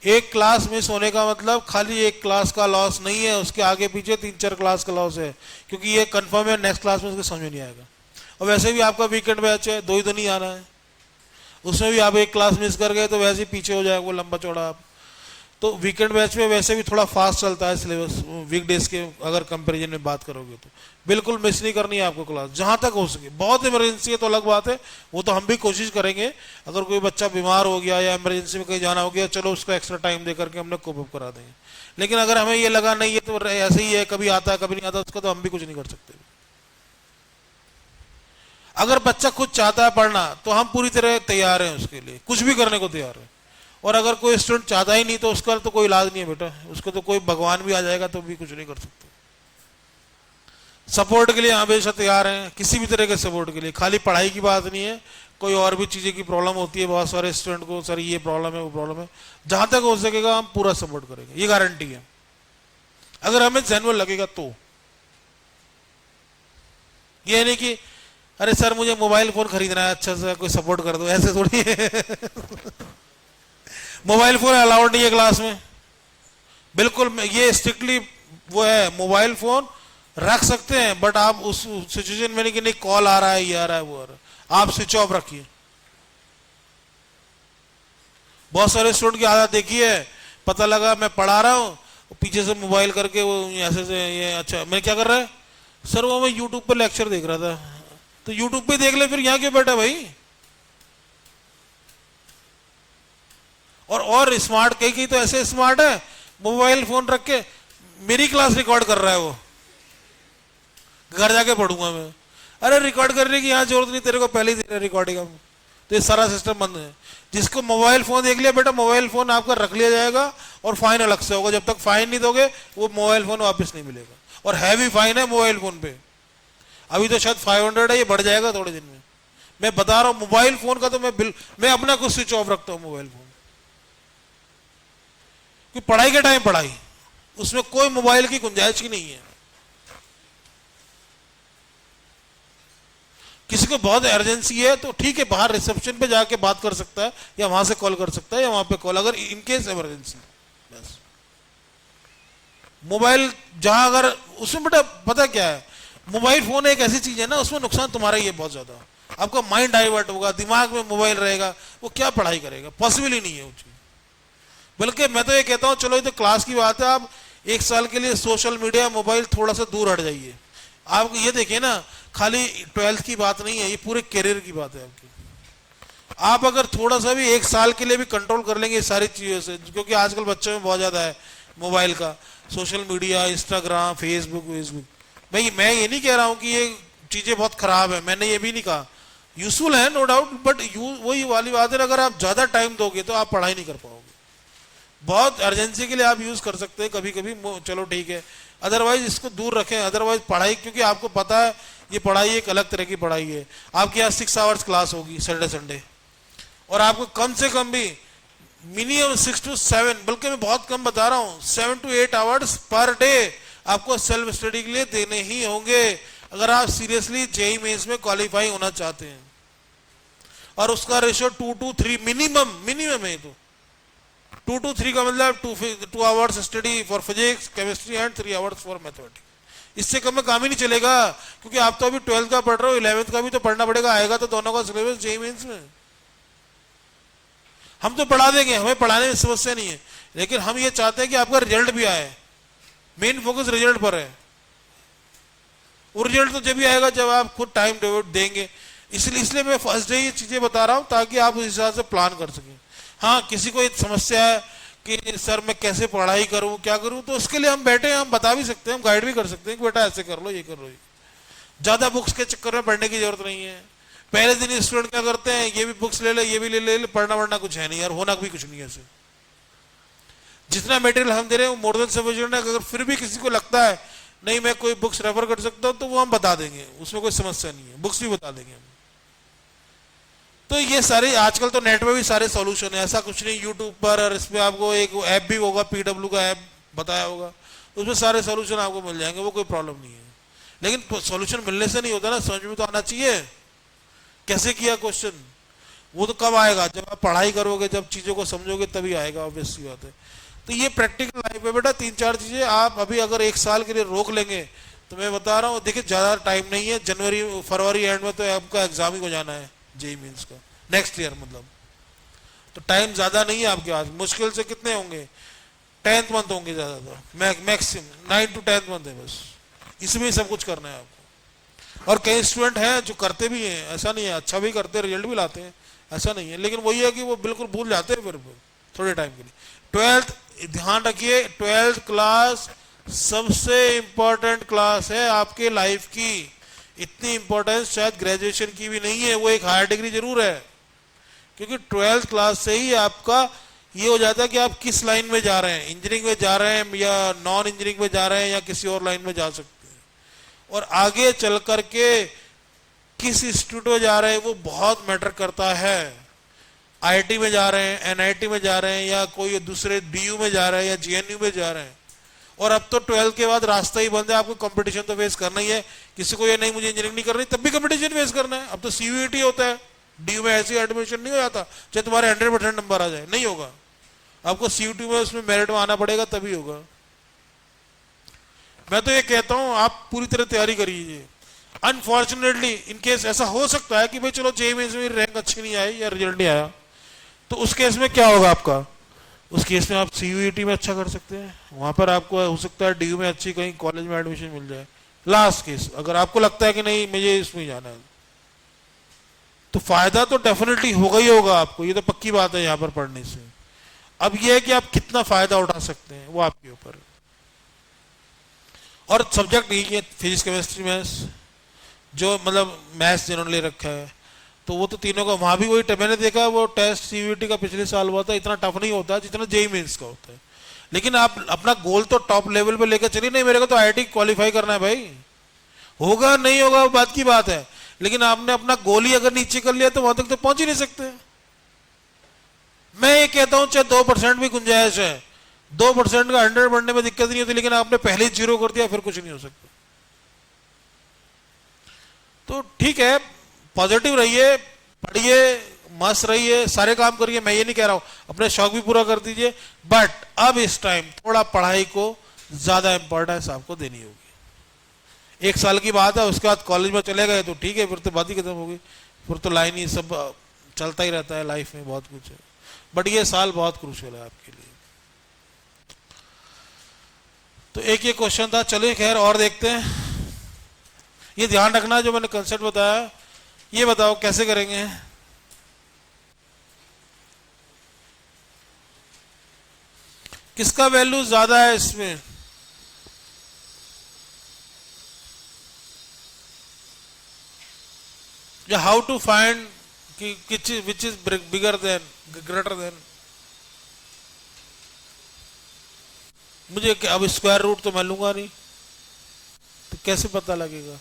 एक क्लास मिस होने का मतलब खाली एक क्लास का लॉस नहीं है, उसके आगे पीछे 3-4 क्लास का लॉस है, क्योंकि ये कंफर्म है नेक्स्ट क्लास में उसको समझ में नहीं आएगा। और वैसे भी आपका वीकेंड बैच है, 2 ही दिन ही आना है, उसमें भी आप एक क्लास मिस कर गए तो वैसे ही पीछे हो जाएगा वो लंबा चौड़ा आप। तो वीकेंड बैच में वैसे भी थोड़ा फास्ट चलता है सिलेबस, वीकडेज के अगर कंपैरिजन में बात करोगे तो बिल्कुल मिस नहीं करनी है आपको क्लास, जहां तक हो सके। बहुत इमरजेंसी है तो अलग बात है, वो तो हम भी कोशिश करेंगे। अगर कोई बच्चा बीमार हो गया या इमरजेंसी में कहीं जाना हो गया, चलो उसको एक्स्ट्रा टाइम दे करके हमने कोप अप करा देंगे। लेकिन अगर हमें ये लगा नहीं है तो ऐसे ही है, कभी आता है कभी नहीं आता, उसका तो हम भी कुछ नहीं कर सकते। अगर बच्चा खुद चाहता है पढ़ना तो हम पूरी तरह तैयार हैं उसके लिए, कुछ भी करने को तैयार है। और अगर कोई स्टूडेंट चाहता ही नहीं तो उसका तो कोई इलाज नहीं है बेटा, उसको तो कोई भगवान भी आ जाएगा तो भी कुछ नहीं कर सकते। सपोर्ट के लिए हमेशा तैयार हैं, किसी भी तरह के सपोर्ट के लिए। खाली पढ़ाई की बात नहीं है, कोई और भी चीजें की प्रॉब्लम होती है बहुत सारे स्टूडेंट को, सर ये प्रॉब्लम है वो प्रॉब्लम है, जहां तक हो सकेगा हम पूरा सपोर्ट करेंगे, ये गारंटी है, अगर हमें जेन्युइन लगेगा तो। ये नहीं कि अरे सर मुझे मोबाइल फोन खरीदना है, अच्छा सा कोई सपोर्ट कर दो, ऐसे थोड़ी है। मोबाइल फोन अलाउड नहीं है क्लास में, बिल्कुल। ये स्ट्रिक्टली वो है, मोबाइल फोन रख सकते हैं बट आप उस सिचुएशन में नहीं कि नहीं कॉल आ रहा है, ये आ रहा है, वो आ रहा है, आप स्विच ऑफ रखिए। बहुत सारे स्टूडेंट की आदत देखी है, पता लगा मैं पढ़ा रहा हूँ, पीछे से मोबाइल करके वो ऐसे से, ये अच्छा मैं क्या कर रहा है सर, वो मैं यूट्यूब पर लेक्चर देख रहा था। तो यूट्यूब पे देख ले, फिर यहाँ क्यों बैठा भाई। और स्मार्ट, कहीं तो ऐसे स्मार्ट है, मोबाइल फोन रख के मेरी क्लास रिकॉर्ड कर रहा है, वो घर जाके पढ़ूंगा मैं। अरे रिकॉर्ड करने की यहाँ जरूरत नहीं, तेरे को पहले ही दे रहे रिकॉर्डिंग। तो ये सारा सिस्टम बंद है। जिसको मोबाइल फोन देख लिया बेटा, मोबाइल फोन आपका रख लिया जाएगा और फाइन अलग से होगा। जब तक फाइन नहीं दोगे वो मोबाइल फोन वापस नहीं मिलेगा, और हैवी फाइन है मोबाइल फोन पे। अभी तो शायद 500 है, ये बढ़ जाएगा थोड़े दिन में। मैं बता रहा हूँ मोबाइल फोन का तो मैं अपना कुछ स्विच ऑफ रखता हूँ मोबाइल फोन, क्योंकि पढ़ाई के टाइम पढ़ाई, उसमें कोई मोबाइल की गुंजाइश ही नहीं है। किसी को बहुत इमरजेंसी है तो ठीक है, बाहर रिसेप्शन पे जाके बात कर सकता है, या वहां से कॉल कर सकता है, या वहां पे कॉल, अगर इनकेस इमरजेंसी। बस मोबाइल जहां, अगर उसमें बेटा पता क्या है, मोबाइल फोन एक ऐसी चीज है ना, उसमें नुकसान तुम्हारा ही है बहुत ज्यादा। आपका माइंड डाइवर्ट होगा, दिमाग में मोबाइल रहेगा, वो क्या पढ़ाई करेगा, पॉसिबल ही नहीं है वो चीज। बल्कि मैं तो ये कहता हूँ, चलो ये तो क्लास की बात है, आप 1 साल के लिए सोशल मीडिया मोबाइल थोड़ा सा दूर हट जाइए। आप ये देखिए ना, खाली 12th की बात नहीं है, ये पूरे करियर की बात है आपकी। आप अगर थोड़ा सा भी 1 साल के लिए भी कंट्रोल कर लेंगे इस सारी चीजों से, क्योंकि आजकल बच्चों में बहुत ज्यादा है मोबाइल का, सोशल मीडिया, इंस्टाग्राम, फेसबुक। भाई मैं ये नहीं कह रहा हूँ कि ये चीजें बहुत खराब है, मैंने ये भी नहीं कहा, यूजफुल है नो डाउट, बट वही वाली बात है, अगर आप ज्यादा टाइम दोगे तो आप पढ़ाई नहीं कर पाओगे। बहुत अर्जेंसी के लिए आप यूज कर सकते हैं कभी कभी, चलो ठीक है, अदरवाइज इसको दूर रखें। अदरवाइज पढ़ाई, क्योंकि आपको पता है ये पढ़ाई एक अलग तरह की पढ़ाई है। आपके यहाँ 6 आवर्स क्लास होगी सैटरडे संडे, और आपको कम से कम भी मिनिमम 6 to 7, बल्कि मैं बहुत कम बता रहा हूँ, 7 to 8 आवर्स पर डे आपको सेल्फ स्टडी के लिए देने ही होंगे, अगर आप सीरियसली जेईई मेंस में क्वालिफाई होना चाहते हैं। और उसका रेशियो 2 to 3 मिनिमम है। तो 2 to 3 का मतलब 2 hours study for physics, chemistry and 3 hours for mathematics. इससे कम में काम ही नहीं चलेगा, क्योंकि आप तो अभी 12th का पढ़ रहे हो, 11th का भी तो पढ़ना पड़ेगा, आएगा तो दोनों का सिलेबस जेईई मेंस में। हम तो पढ़ा देंगे, हमें पढ़ाने में समस्या नहीं है, लेकिन हम ये चाहते हैं कि आपका रिजल्ट भी आए। मेन फोकस रिजल्ट पर है। वो रिजल्ट तो जब भी आएगा जब आप खुद टाइम डेवोट देंगे। इसलिए इसलिए मैं फर्स्ट डे ये चीजें बता रहा हूं ताकि आप उस हिसाब से प्लान कर सकें। हाँ, किसी को एक समस्या है कि सर मैं कैसे पढ़ाई करूं, क्या करूं, तो उसके लिए हम बैठे हैं, हम बता भी सकते हैं, हम गाइड भी कर सकते हैं कि बेटा ऐसे कर लो, ये कर लो। ये ज्यादा बुक्स के चक्कर में पढ़ने की जरूरत नहीं है। पहले दिन स्टूडेंट क्या करते हैं, ये भी बुक्स ले ले, ये भी ले, पढ़ना वढ़ना कुछ है नहीं यार, होना भी कुछ नहीं है। जितना मटेरियल हम दे रहे हैं वो मोर देन सफिशिएंट है। अगर फिर भी किसी को लगता है नहीं मैं कोई बुक्स रेफर कर सकता हूं, तो वो हम बता देंगे, उसमें कोई समस्या नहीं है, बुक्स भी बता देंगे हम। तो ये सारे आजकल तो नेट में भी सारे सॉल्यूशन है, ऐसा कुछ नहीं। यूट्यूब पर और इसमें आपको एक ऐप भी होगा, पीडब्ल्यू का ऐप बताया होगा, उसमें सारे सॉल्यूशन आपको मिल जाएंगे, वो कोई प्रॉब्लम नहीं है। लेकिन सॉल्यूशन मिलने से नहीं होता ना, समझ में तो आना चाहिए कैसे किया क्वेश्चन। वो तो कब आएगा, जब आप पढ़ाई करोगे, जब चीजों को समझोगे तभी आएगा, ऑब्वियस सी बात है। तो ये प्रैक्टिकल लाइफ है बेटा, 3-4 चीजें आप अभी अगर 1 साल के लिए रोक लेंगे तो मैं बता रहा हूँ, देखिए ज्यादा टाइम नहीं है, जनवरी फरवरी एंड में तो आपका एग्जाम ही हो जाना है, जेई मीन्स का, नेक्स्ट ईयर मतलब। तो टाइम ज्यादा नहीं है आपके पास, मुश्किल से कितने होंगे, 10th मंथ होंगे ज्यादा, तो मैक्सिमम 9 to 10th मंथ है बस, इसमें सब कुछ करना है आपको। और कई स्टूडेंट हैं जो करते भी हैं, ऐसा नहीं है, अच्छा भी करते हैं, रिजल्ट भी लाते हैं, ऐसा नहीं है, लेकिन वही है कि वो बिल्कुल भूल जाते हैं फिर थोड़े टाइम के लिए। 12th ध्यान रखिए, 12th क्लास सबसे इंपॉर्टेंट क्लास है आपके लाइफ की। इतनी इंपॉर्टेंस शायद ग्रेजुएशन की भी नहीं है, वो एक हायर डिग्री जरूर है, क्योंकि 12th क्लास से ही आपका ये हो जाता है कि आप किस लाइन में जा रहे हैं, इंजीनियरिंग में जा रहे हैं या नॉन इंजीनियरिंग में जा रहे हैं या किसी और लाइन में जा सकते हैं। और आगे चल करके किस इंस्टीट्यूट में जा रहे हैं वो बहुत मैटर करता है। आईआईटी में जा रहे हैं, एनआईटी में जा रहे हैं, या कोई दूसरे डीयू में जा रहे हैं या जीएनयू में जा रहे हैं। और अब तो 12th के बाद रास्ता ही बंद है, आपको कंपटीशन तो फेस करना ही है। किसी को ये नहीं मुझे इंजीनियरिंग नहीं करनी, तब भी कंपटीशन फेस करना है। अब तो सीयूईटी होता है, डीयू में ऐसी एडमिशन नहीं हो जाता चाहे तुम्हारे 100% नंबर आ जाए, नहीं होगा, आपको सीयूटी में उसमें मेरिट में आना पड़ेगा तभी होगा। मैं तो ये कहता हूं आप पूरी तरह तैयारी करिए। अनफॉर्चुनेटली इनकेस ऐसा हो सकता है कि भाई चलो जेईई में मेरी रैंक अच्छी नहीं आई या रिजल्ट नहीं आया, तो उस केस में क्या होगा आपका, उस केस में आप सीयूईटी में अच्छा कर सकते हैं, वहां पर आपको हो सकता है डीयू में अच्छी कहीं कॉलेज में एडमिशन मिल जाए। लास्ट केस अगर आपको लगता है कि नहीं मुझे इसमें जाना है, तो फायदा तो डेफिनेटली होगा ही होगा आपको, ये तो पक्की बात है यहां पर पढ़ने से। अब ये है कि आप कितना फायदा उठा सकते हैं वो आपके ऊपर। और सब्जेक्ट यही है, फिजिक्स केमिस्ट्री मैथ्स, जो मतलब मैथ्स जिन्होंने ले रखा है तो वो तो तीनों का वहां भी वही, मैंने देखा वो टेस्ट सीयूईटी का पिछले साल हुआ था, इतना टफ नहीं होता जितना जेईई मेंस का होता है। लेकिन आप अपना गोल तो टॉप लेवल पे लेकर चलिए, नहीं मेरे को तो आईआईटी क्वालिफाई करना है भाई, होगा नहीं होगा वो बात की बात है, लेकिन आपने अपना गोल ही अगर नीचे कर लिया तो वहां तक तो पहुंच ही नहीं सकते। मैं ये कहता हूं चाहे 2% भी गुंजाइश है, 2% का 100 बढ़ने में दिक्कत नहीं होती, लेकिन आपने पहले ही 0 कर दिया फिर कुछ नहीं हो सकता। तो ठीक है, पॉजिटिव रहिए, पढ़िए, मस्त रहिए, सारे काम करिए, मैं ये नहीं कह रहा हूं अपने शौक भी पूरा कर दीजिए, बट अब इस टाइम थोड़ा पढ़ाई को ज्यादा इंपॉर्टेंस आपको देनी होगी। 1 साल की बात है, उसके बाद कॉलेज में चले गए तो ठीक है, फिर तो बात ही खत्म होगी, फिर तो लाइन ही सब चलता ही रहता है, लाइफ में बहुत कुछ है, बट ये साल बहुत क्रूशियल है आपके लिए। तो एक ये क्वेश्चन था, चलिए खैर और देखते हैं। ये ध्यान रखना जो मैंने कंसेप्ट बताया, ये बताओ कैसे करेंगे। किसका वैल्यू ज्यादा है इसमें, या हाउ टू फाइंड कि which is bigger than greater than. मुझे अब स्क्वायर रूट तो मैं लूंगा नहीं, तो कैसे पता लगेगा।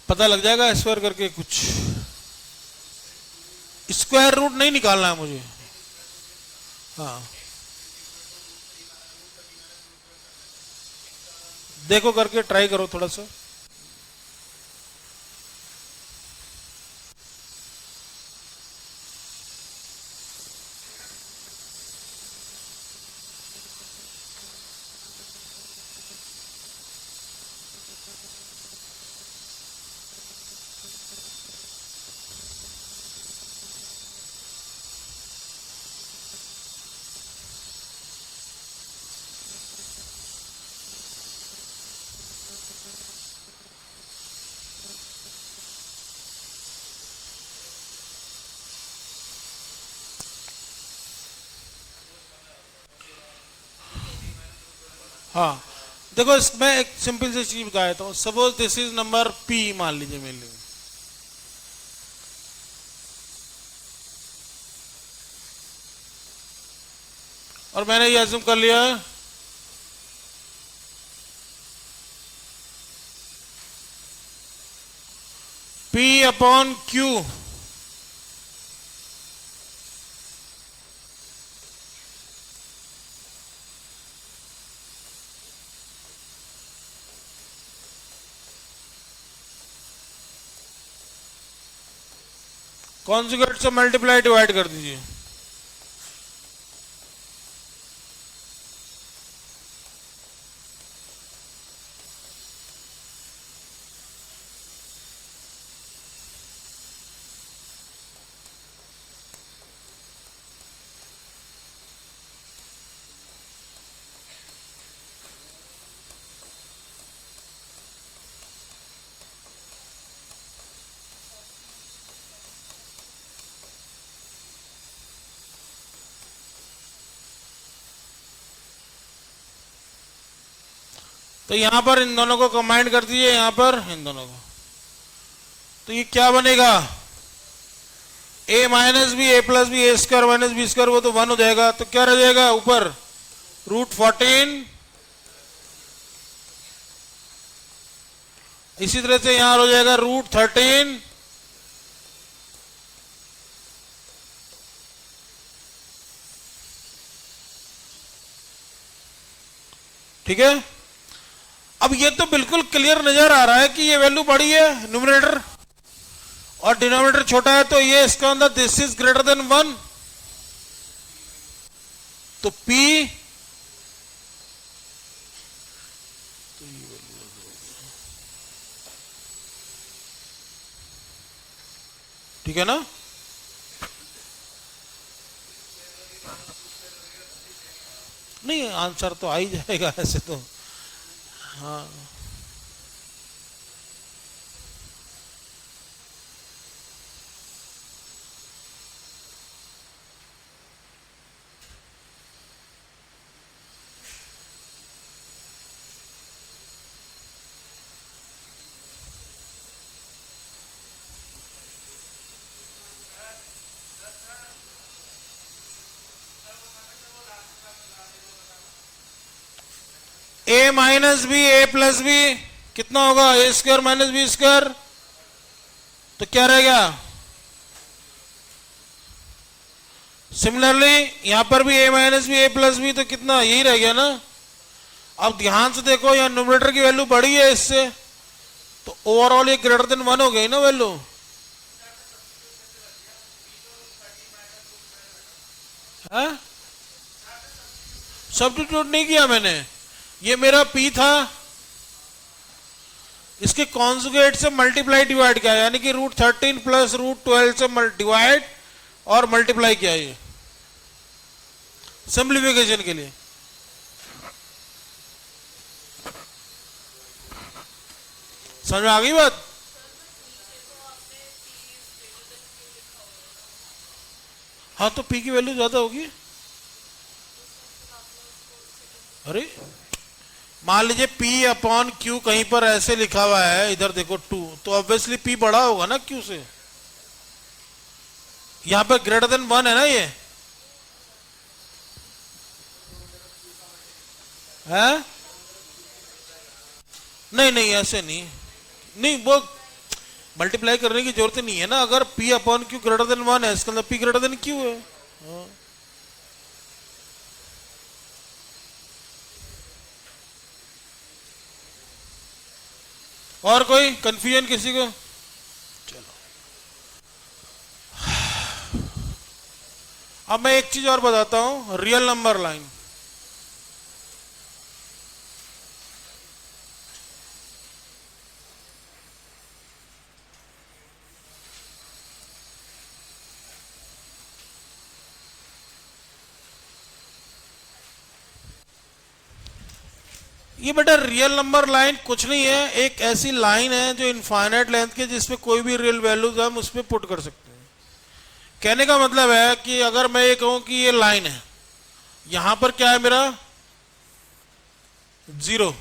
पता लग जाएगा स्क्वायर करके, कुछ स्क्वायर रूट नहीं निकालना है मुझे। हाँ देखो करके ट्राई करो थोड़ा सा। हाँ देखो, इसमें एक सिंपल सी चीज बताया था। Suppose this is number P मान लीजिए मेरे लिए, और मैंने ये अज्यूम कर लिया है पी अपॉन क्यू कॉन्जुगेट से मल्टीप्लाई डिवाइड कर दीजिए। तो यहां पर इन दोनों को कंबाइन कर दीजिए, यहां पर इन दोनों को, तो ये क्या बनेगा, ए minus b a plus B A square minus b square, वो तो 1 हो जाएगा। तो क्या रह जाएगा ऊपर, √14। इसी तरह से यहां हो जाएगा √13। ठीक है, अब ये तो बिल्कुल क्लियर नजर आ रहा है कि ये वैल्यू बड़ी है न्यूमरेटर और डिनोमिनेटर छोटा है, तो ये इसका अंदर दिस इज ग्रेटर देन 1, तो P ठीक है ना। नहीं आंसर तो आ ही जाएगा ऐसे तो। हाँ ए minus b a plus B कितना होगा, ए स्क्वायर माइनस बी स्क्वायर, तो क्या रहेगा। सिमिलरली यहां पर भी ए minus b a plus b, तो कितना यही रह गया ना। अब ध्यान से देखो, यहां न्यूमरेटर की वैल्यू बढ़ी है इससे, तो ओवरऑल ये ग्रेटर देन 1 हो गई ना वैल्यू। सब्स्टिट्यूट नहीं किया मैंने, ये मेरा P था, इसके कॉन्जुगेट से मल्टीप्लाई डिवाइड किया, यानी कि √13 प्लस √12 से डिवाइड और मल्टीप्लाई किया, ये सिंप्लीफिकेशन के लिए। समझ में आ गई बात। हाँ तो P की वैल्यू ज्यादा होगी। अरे मान लीजिए P अपॉन Q कहीं पर ऐसे लिखा हुआ है, इधर देखो 2, तो ऑब्वियसली P बड़ा होगा ना Q से। यहां पर ग्रेटर देन 1 है ना ये, है? नहीं नहीं ऐसे नहीं, नहीं वो मल्टीप्लाई करने की जरूरत नहीं है ना। अगर P upon Q greater than 1 है, इसका मतलब P ग्रेटर देन Q है। हाँ। और कोई कंफ्यूजन किसी को? चलो अब मैं एक चीज और बताता हूं, रियल नंबर लाइन। ये बेटा रियल नंबर लाइन कुछ नहीं है, एक ऐसी लाइन है जो इनफाइनाइट लेंथ के, जिसपे कोई भी रियल वैल्यूज हम उस पर पुट कर सकते हैं। कहने का मतलब है कि अगर मैं ये कहूं कि ये लाइन है, यहां पर क्या है मेरा 0,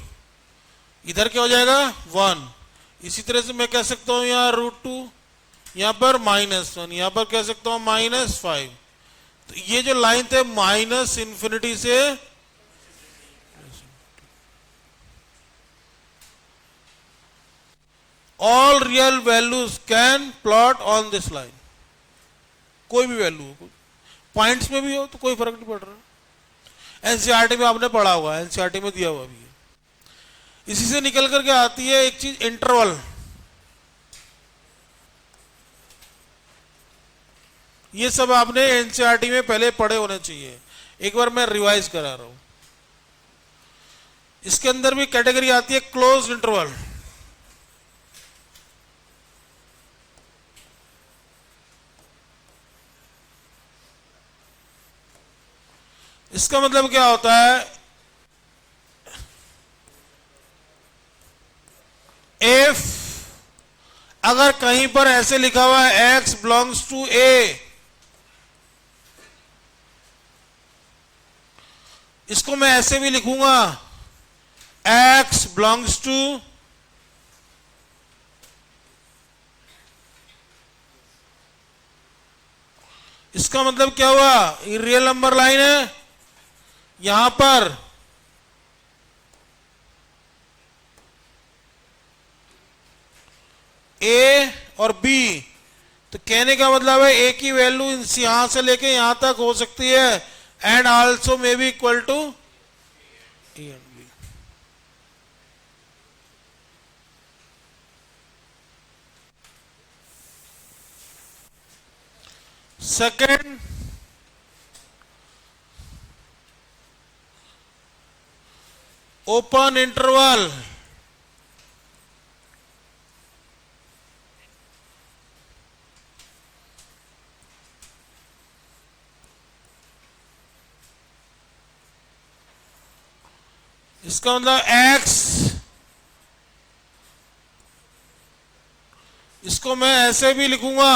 इधर क्या हो जाएगा 1। इसी तरह से मैं कह सकता हूं यहाँ √2, यहां पर -1, यहां पर कह सकता हूं -5। तो ये जो लाइन थे -∞ से all real values can plot on this line. कोई भी वैल्यू हो, पॉइंट्स में भी हो तो कोई फर्क नहीं पड़ रहा। एनसीईआरटी में आपने पढ़ा हुआ है, एनसीईआरटी में दिया हुआ भी है। इसी से निकल करके आती है एक चीज, इंटरवल। ये सब आपने एनसीईआरटी में पहले पढ़े होने चाहिए, एक बार मैं रिवाइज करा रहा हूं। इसके अंदर भी कैटेगरी आती है क्लोज इंटरवल। इसका मतलब क्या होता है, इफ अगर कहीं पर ऐसे लिखा हुआ है x बिलोंग्स टू a, इसको मैं ऐसे भी लिखूंगा x बिलोंग्स टू, इसका मतलब क्या हुआ, ये रियल नंबर लाइन है। यहां पर a और b, तो कहने का मतलब है a की वैल्यू यहां से लेके यहां तक हो सकती है, and also may be equal to a and b। Second, open interval. इसका मतलब x, इसको मैं ऐसे भी लिखूंगा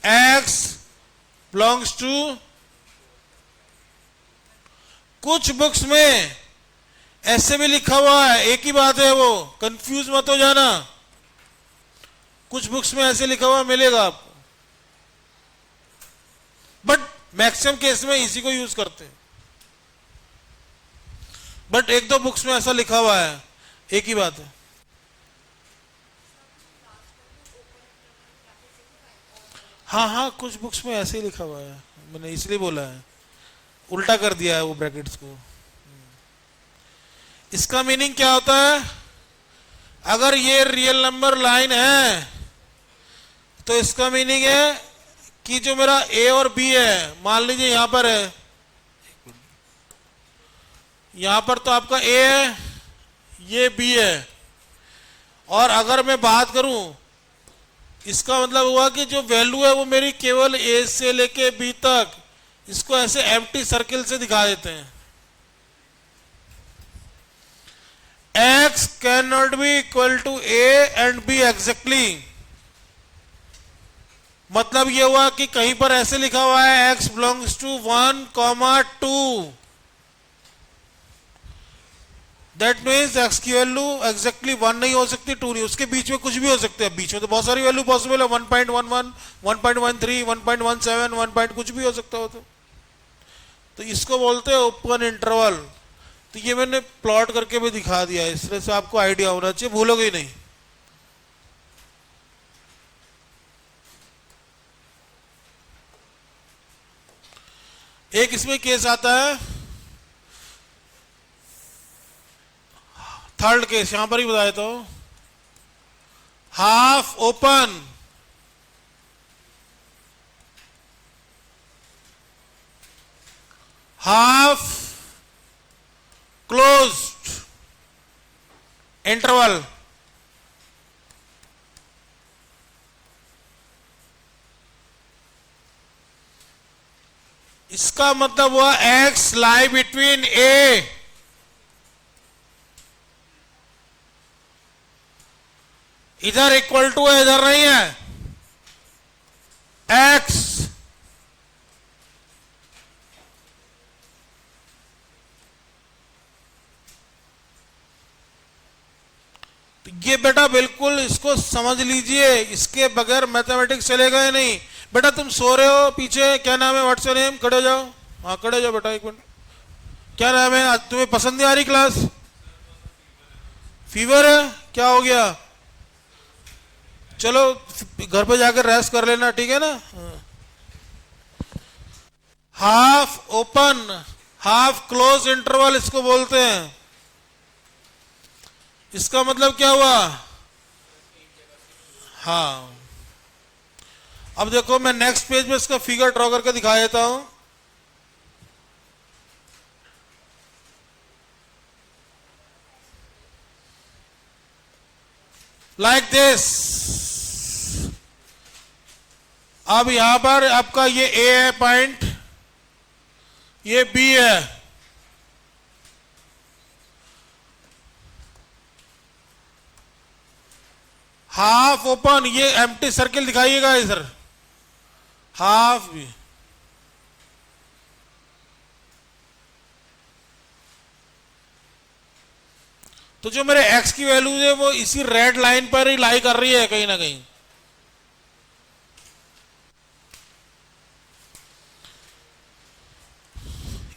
x बिलोंग्स टू, कुछ बुक्स में ऐसे भी लिखा हुआ है, एक ही बात है, वो कंफ्यूज मत हो जाना। कुछ बुक्स में ऐसे लिखा हुआ मिलेगा आपको, बट मैक्सिमम केस में इसी को यूज करते हैं। बट एक दो बुक्स में ऐसा लिखा हुआ है, एक ही बात है। हाँ हाँ, कुछ बुक्स में ऐसे ही लिखा हुआ है, मैंने इसलिए बोला है, उल्टा कर दिया है वो ब्रैकेट्स को। इसका मीनिंग क्या होता है, अगर ये रियल नंबर लाइन है तो इसका मीनिंग है कि जो मेरा a और b है, मान लीजिए यहां पर है, यहां पर तो आपका a है, ये b है, और अगर मैं बात करूं, इसका मतलब हुआ कि जो वैल्यू है वो मेरी केवल a से लेके b तक, इसको ऐसे एम्प्टी सर्किल से दिखा देते हैं। x can not be equal to a and b exactly. मतलब ये हुआ कि कहीं पर ऐसे लिखा हुआ है x belongs to 1,2, that means x की वैल्यू एग्जैक्टली 1 नहीं हो सकती, 2 नहीं, उसके बीच में कुछ भी हो सकते हैं। बीच में तो बहुत सारी वैल्यू पॉसिबल है, 1.11, 1.13, 1.17, 1 कुछ भी हो सकता हो। तो इसको बोलते हैं ओपन इंटरवल। तो ये मैंने प्लॉट करके भी दिखा दिया है, इस तरह से आपको आइडिया होना चाहिए, भूलोगे ही नहीं। एक इसमें केस आता है, थर्ड केस यहां पर ही बता देता हूं। Half open, half closed interval. इसका मतलब हुआ एक्स लाई बिटवीन ए, इधर इक्वल टू है, इधर नहीं है, एक्स ये बेटा बिल्कुल इसको समझ लीजिए, इसके बगैर मैथमेटिक्स चलेगा ही नहीं। बेटा तुम सो रहे हो पीछे, क्या नाम है, व्हाट्स योर नेम, खड़े हो जाओ, हाँ खड़े हो जाओ बेटा, एक मिनट, क्या नाम है, आज तुम्हें पसंद नहीं आ रही क्लास? फीवर है, क्या हो गया? चलो घर पे जाकर रेस्ट कर लेना, ठीक है ना। Half open half close interval इसको बोलते हैं। इसका मतलब क्या हुआ? हाँ, अब देखो मैं नेक्स्ट पेज में इसका फिगर ड्रॉ करके दिखा देता हूं। Like this. अब यहां पर आपका ये ए है पॉइंट, ये बी है, हाफ ओपन, ये एम्प्टी सर्किल दिखाइएगा इधर, हाफ भी। तो जो मेरे एक्स की वैल्यू है वो इसी रेड लाइन पर ही लाई कर रही है कहीं ना कहीं।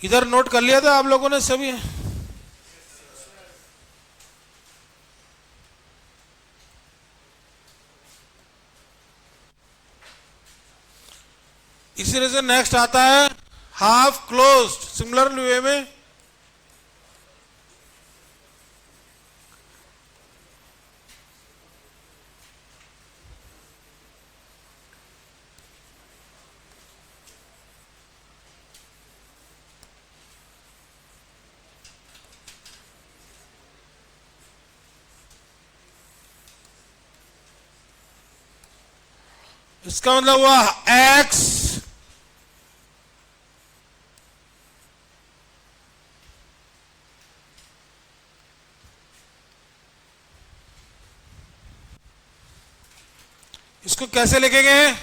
इधर नोट कर लिया था आप लोगों ने सभी? इसी तरह से नेक्स्ट आता है हाफ क्लोज्ड, सिमिलर वे में इसका मतलब हुआ एक्स इसको कैसे लिखेंगे?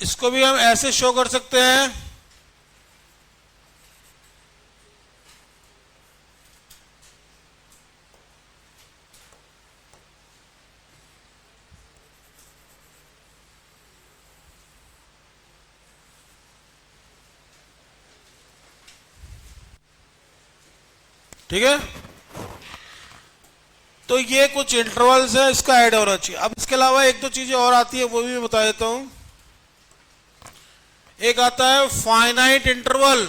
इसको भी हम ऐसे शो कर सकते हैं, ठीक है। तो ये कुछ इंटरवल्स है, इसका ऐड होना चाहिए। अब इसके अलावा एक दो चीजें और आती है, वो भी बता देता हूं। एक आता है फाइनाइट इंटरवल,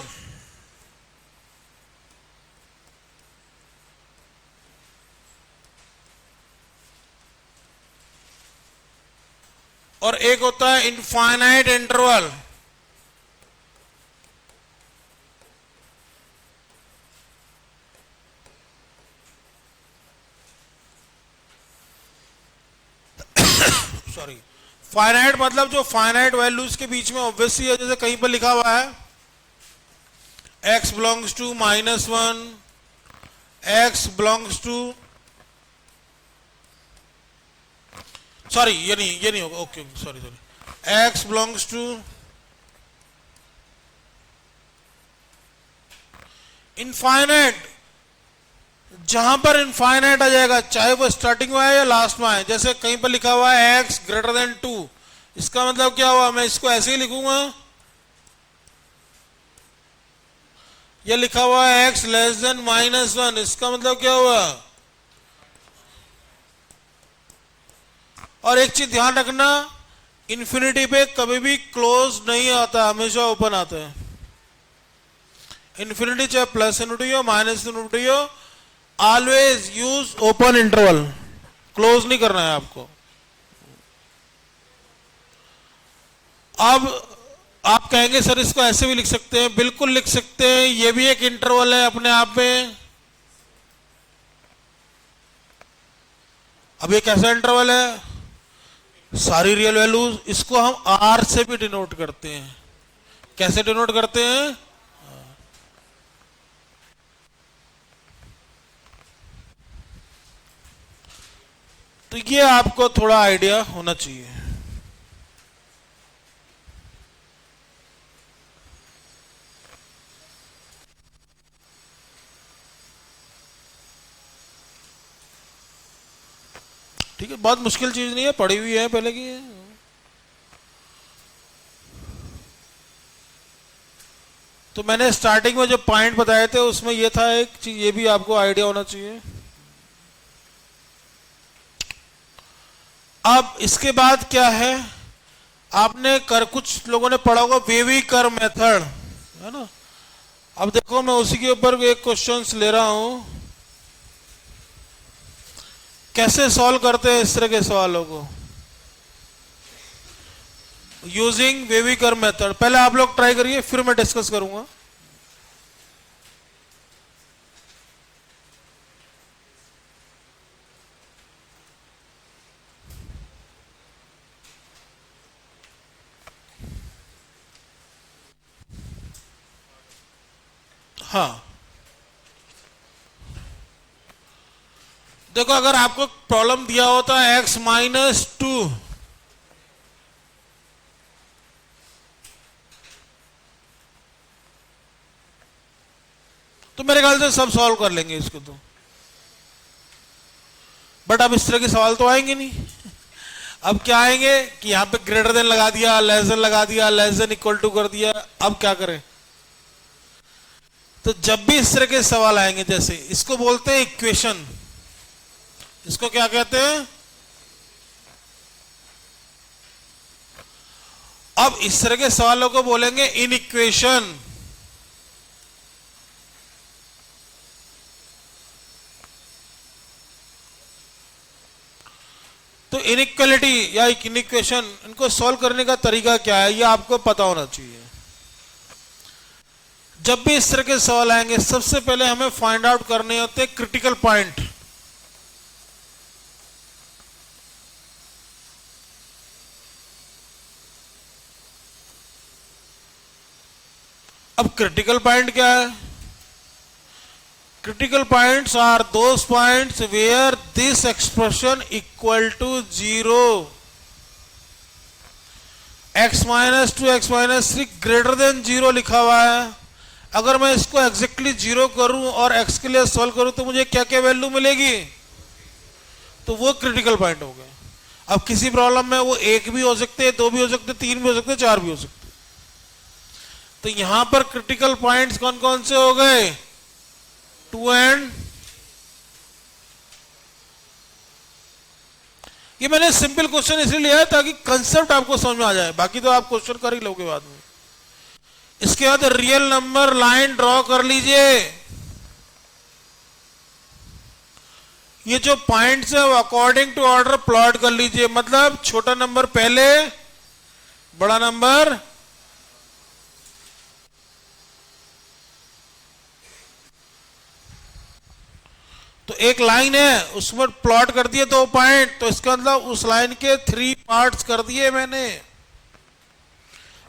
और एक होता है इनफाइनाइट इंटरवल। सॉरी, फाइनाइट मतलब जो फाइनाइट वैल्यूज के बीच में ऑब्वियसली है, जैसे कहीं पर लिखा हुआ है x belongs to -1, x belongs to, sorry ये नहीं होगा, okay sorry, x belongs to infinite. जहां पर इनफाइनाइट आ जाएगा, चाहे वो स्टार्टिंग में आए या लास्ट में आए, जैसे कहीं पर लिखा हुआ है x ग्रेटर देन 2, इसका मतलब क्या हुआ? मैं इसको ऐसे ही लिखूंगा, ये लिखा हुआ है x लेस देन -1, इसका मतलब क्या हुआ? और एक चीज ध्यान रखना, इन्फिनिटी पे कभी भी क्लोज नहीं आता, हमेशा ओपन आता है। इन्फिनिटी चाहे प्लस इन्फिनिटी हो माइनस इन्फिनिटी हो, always use open interval, close नहीं करना है आपको। अब आप कहेंगे सर इसको ऐसे भी लिख सकते हैं, बिल्कुल लिख सकते हैं, ये भी एक इंटरवल है अपने आप में। अब ये कैसा इंटरवल है? सारी रियल वैल्यूज, इसको हम आर से भी डिनोट करते हैं। कैसे डिनोट करते हैं? तो ये आपको थोड़ा आइडिया होना चाहिए। ठीक है, बहुत मुश्किल चीज नहीं है, पढ़ी हुई है पहले की है। तो मैंने स्टार्टिंग में जो पॉइंट बताए थे उसमें ये था एक चीज, ये भी आपको आइडिया होना चाहिए। अब इसके बाद क्या है, आपने कुछ लोगों ने पढ़ा होगा वेवी कर्व मेथड, है ना। अब देखो मैं उसी के ऊपर एक क्वेश्चंस ले रहा हूं, कैसे सॉल्व करते हैं इस तरह के सवालों को यूजिंग वेवी कर्व मेथड। पहले आप लोग ट्राई करिए, फिर मैं डिस्कस करूंगा। हाँ, देखो अगर आपको प्रॉब्लम दिया होता है x-2, तो मेरे ख्याल से सब सॉल्व कर लेंगे इसको तो। बट अब इस तरह के सवाल तो आएंगे नहीं। अब क्या आएंगे कि यहां पे ग्रेटर देन लगा दिया, लेस देन लगा दिया, लेस देन इक्वल टू कर दिया, अब क्या करें? तो जब भी इस तरह के सवाल आएंगे, जैसे इसको बोलते हैं इक्वेशन, इसको क्या कहते हैं? अब इस तरह के सवालों को बोलेंगे इन इक्वेशन। तो इनइक्वालिटी या इक्वेशन, इनको सॉल्व करने का तरीका क्या है, ये आपको पता होना चाहिए। जब भी इस तरह के सवाल आएंगे, सबसे पहले हमें फाइंड आउट करने होते हैं क्रिटिकल पॉइंट। अब क्रिटिकल पॉइंट क्या है? Critical points are those points where this expression equal to 0, x-2 x-3 greater than 0 लिखा हुआ है। अगर मैं इसको एग्जैक्टली 0 करूं और x के लिए सॉल्व करूं तो मुझे क्या क्या वैल्यू मिलेगी? तो वो क्रिटिकल पॉइंट हो गए। अब किसी प्रॉब्लम में वो 1 भी हो सकते हैं, 2 भी हो सकते हैं, 3 भी हो सकते हैं, 4 भी हो सकते हैं। तो यहां पर क्रिटिकल पॉइंट्स कौन कौन से हो गए? 2 एंड, ये मैंने सिंपल क्वेश्चन इसलिए लिया है ताकि कंसेप्ट आपको समझ में आ जाए, बाकी तो आप क्वेश्चन कर ही लोगे बाद में। इसके बाद रियल नंबर लाइन ड्रॉ कर लीजिए। ये जो पॉइंट्स है वो अकॉर्डिंग टू ऑर्डर प्लॉट कर लीजिए, मतलब छोटा नंबर पहले, बड़ा नंबर। तो एक लाइन है उसमें प्लॉट कर दिए 2 पॉइंट, तो इसका मतलब उस लाइन के 3 पार्ट्स कर दिए मैंने।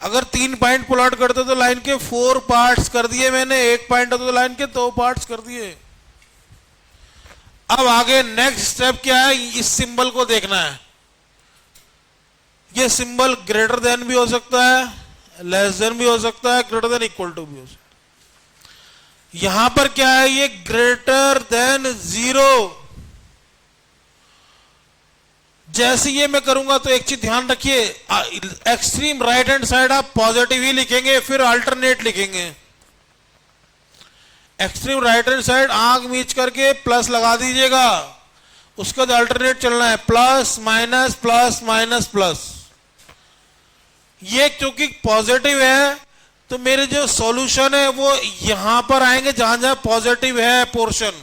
अगर 3 पॉइंट प्लॉट करते तो लाइन के 4 पार्ट्स कर दिए मैंने, 1 पॉइंट होता तो लाइन के 2 पार्ट्स कर दिए। अब आगे नेक्स्ट स्टेप क्या है? इस सिंबल को देखना है। ये सिंबल ग्रेटर देन भी हो सकता है, लेस देन भी हो सकता है, ग्रेटर देन इक्वल टू भी हो सकता है। यहां पर क्या है? ये ग्रेटर देन 0। जैसे ये मैं करूंगा तो एक चीज ध्यान रखिए, एक्सट्रीम राइट हैंड साइड आप पॉजिटिव ही लिखेंगे, फिर अल्टरनेट लिखेंगे। एक्सट्रीम राइट हैंड साइड आंख मीच करके प्लस लगा दीजिएगा, उसके बाद अल्टरनेट चलना है, plus minus plus minus plus. ये क्योंकि पॉजिटिव है तो मेरे जो सॉल्यूशन है वो यहां पर आएंगे जहां जहां पॉजिटिव है पोर्शन।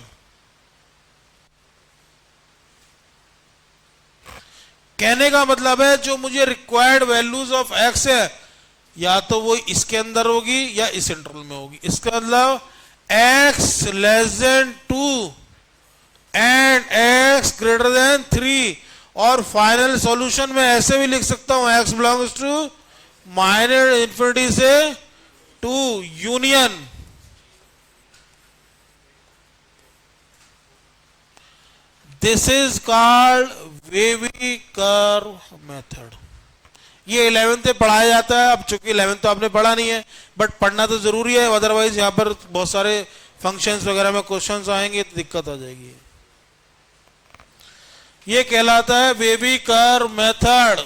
कहने का मतलब है जो मुझे रिक्वायर्ड वैल्यूज ऑफ एक्स है या तो वो इसके अंदर होगी या इस इंटरवल में होगी। इसका मतलब x less than 2 and x greater than 3, और फाइनल सॉल्यूशन में ऐसे भी लिख सकता हूं x belongs to minus infinity से 2 union. This is called wavy curve method. ये 11th में पढ़ाया जाता है। अब चूंकि 11th तो आपने पढ़ा नहीं है, बट पढ़ना तो जरूरी है, अदरवाइज यहां पर बहुत सारे फंक्शंस वगैरह में क्वेश्चंस आएंगे तो दिक्कत आ जाएगी। ये कहलाता है वेवी कर्व मेथड।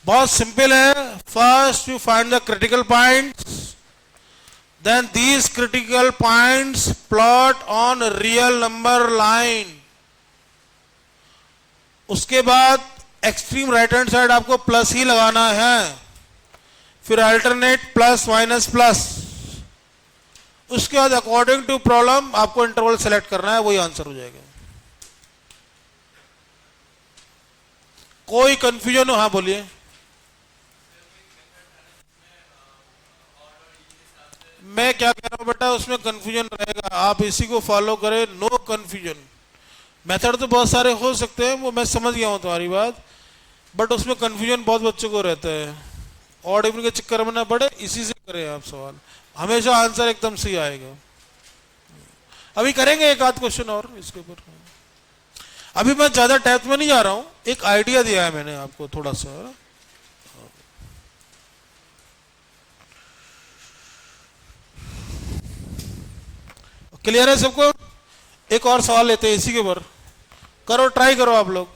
बहुत सिंपल है। First you find the critical points, then these critical points plot on real number line. उसके बाद एक्सट्रीम राइट हैंड साइड आपको प्लस ही लगाना है, फिर अल्टरनेट प्लस माइनस प्लस। उसके बाद अकॉर्डिंग टू प्रॉब्लम आपको इंटरवल सेलेक्ट करना है, वही आंसर हो जाएगा। कोई कंफ्यूजन हो? हाँ बोलिए। मैं क्या कह रहा हूं बेटा, उसमें कंफ्यूजन रहेगा, आप इसी को फॉलो करें, नो कंफ्यूजन। मेथड तो बहुत सारे हो सकते हैं, वो मैं समझ गया हूं तुम्हारी बात, बट उसमें कंफ्यूजन बहुत बच्चों को रहता है। ऑड इवन के चक्कर में ना पड़े, इसी से करें आप सवाल, हमेशा आंसर एकदम सही आएगा। अभी करेंगे एक आध क्वेश्चन और इसके ऊपर। अभी मैं ज्यादा डेप्थ में नहीं जा रहा हूं, एक आइडिया दिया है मैंने आपको थोड़ा सा। क्लियर है सबको? एक और सवाल लेते हैं इसी के ऊपर, करो, ट्राई करो आप लोग।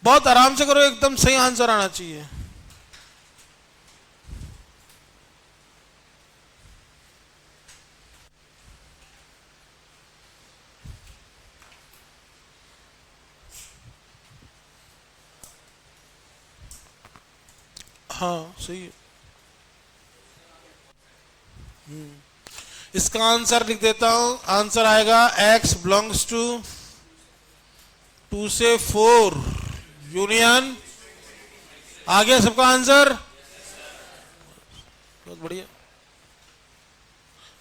बहुत आराम से करो, एकदम सही आंसर आना चाहिए। हाँ सही है। इसका आंसर लिख देता हूं, आंसर आएगा x बिलोंग्स टू 2 से 4 यूनियन। आ गया सबका आंसर? बहुत बढ़िया,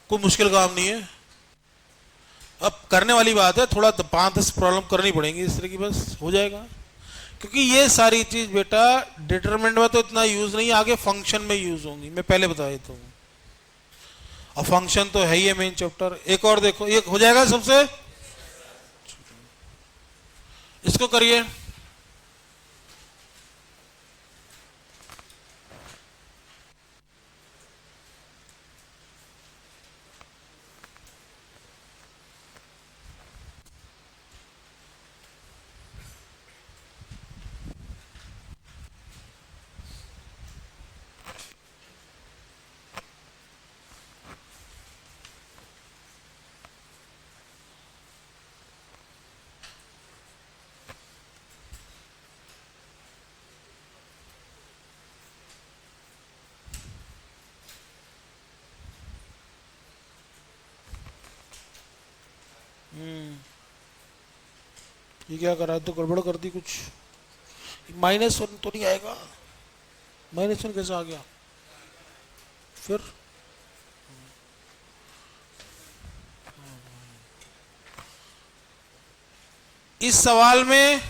कोई मुश्किल काम नहीं है। अब करने वाली बात है, थोड़ा 5-10 प्रॉब्लम करनी पड़ेंगी इस तरह की, बस हो जाएगा। क्योंकि ये सारी चीज बेटा डिटरमिनेंट में तो इतना यूज नहीं, आगे फंक्शन में यूज होंगी, मैं पहले बता देता हूं। और फंक्शन तो है ही है मेन चैप्टर। एक और देखो, ये हो जाएगा सबसे, इसको करिए। ये क्या करा, तो गड़बड़ कर दी कुछ। -1 तो नहीं आएगा, -1 कैसे आ गया फिर? इस सवाल में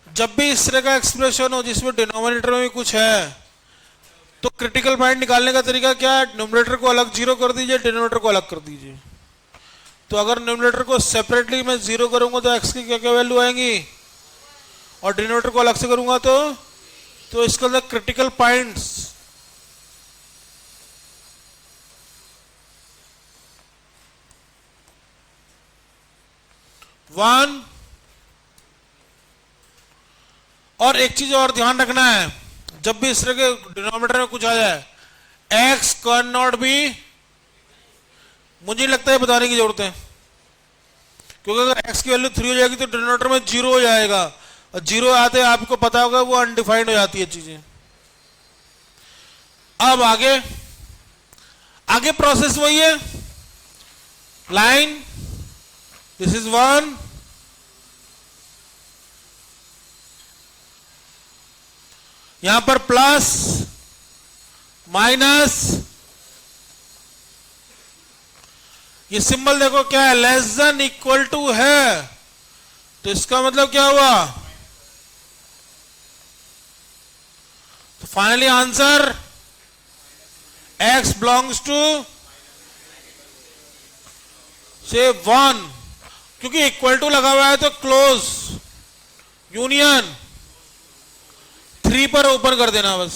जब भी इस तरह का एक्सप्रेशन हो जिसमें डिनोमिनेटर में कुछ है, तो क्रिटिकल पॉइंट निकालने का तरीका क्या है, न्यूमरेटर को अलग जीरो कर दीजिए, डिनोमिनेटर को अलग कर दीजिए। तो अगर न्यूमरेटर को सेपरेटली मैं जीरो करूंगा तो एक्स की क्या क्या वैल्यू आएंगी, और डिनोमिनेटर को अलग से करूंगा तो इसके अंदर क्रिटिकल पॉइंट्स वन। और एक चीज और ध्यान रखना है, जब भी इस तरह के डिनोमिनेटर में कुछ आ जाए, एक्स कैन नॉट बी, मुझे नहीं लगता है बताने की जरूरत है, क्योंकि अगर एक्स की वैल्यू 3 हो जाएगी तो डिनोमिनेटर में 0 हो जाएगा, और 0 आते आपको पता होगा वो अनडिफाइंड हो जाती है चीजें। अब आगे आगे प्रोसेस वही है, लाइन, दिस इज 1, यहां पर प्लस माइनस, ये सिंबल देखो क्या है, लेस देन इक्वल टू है, तो इसका मतलब क्या हुआ, तो finally answer x belongs to से 1, क्योंकि इक्वल टू लगा हुआ है तो क्लोज यूनियन 3 पर ओपन कर देना बस।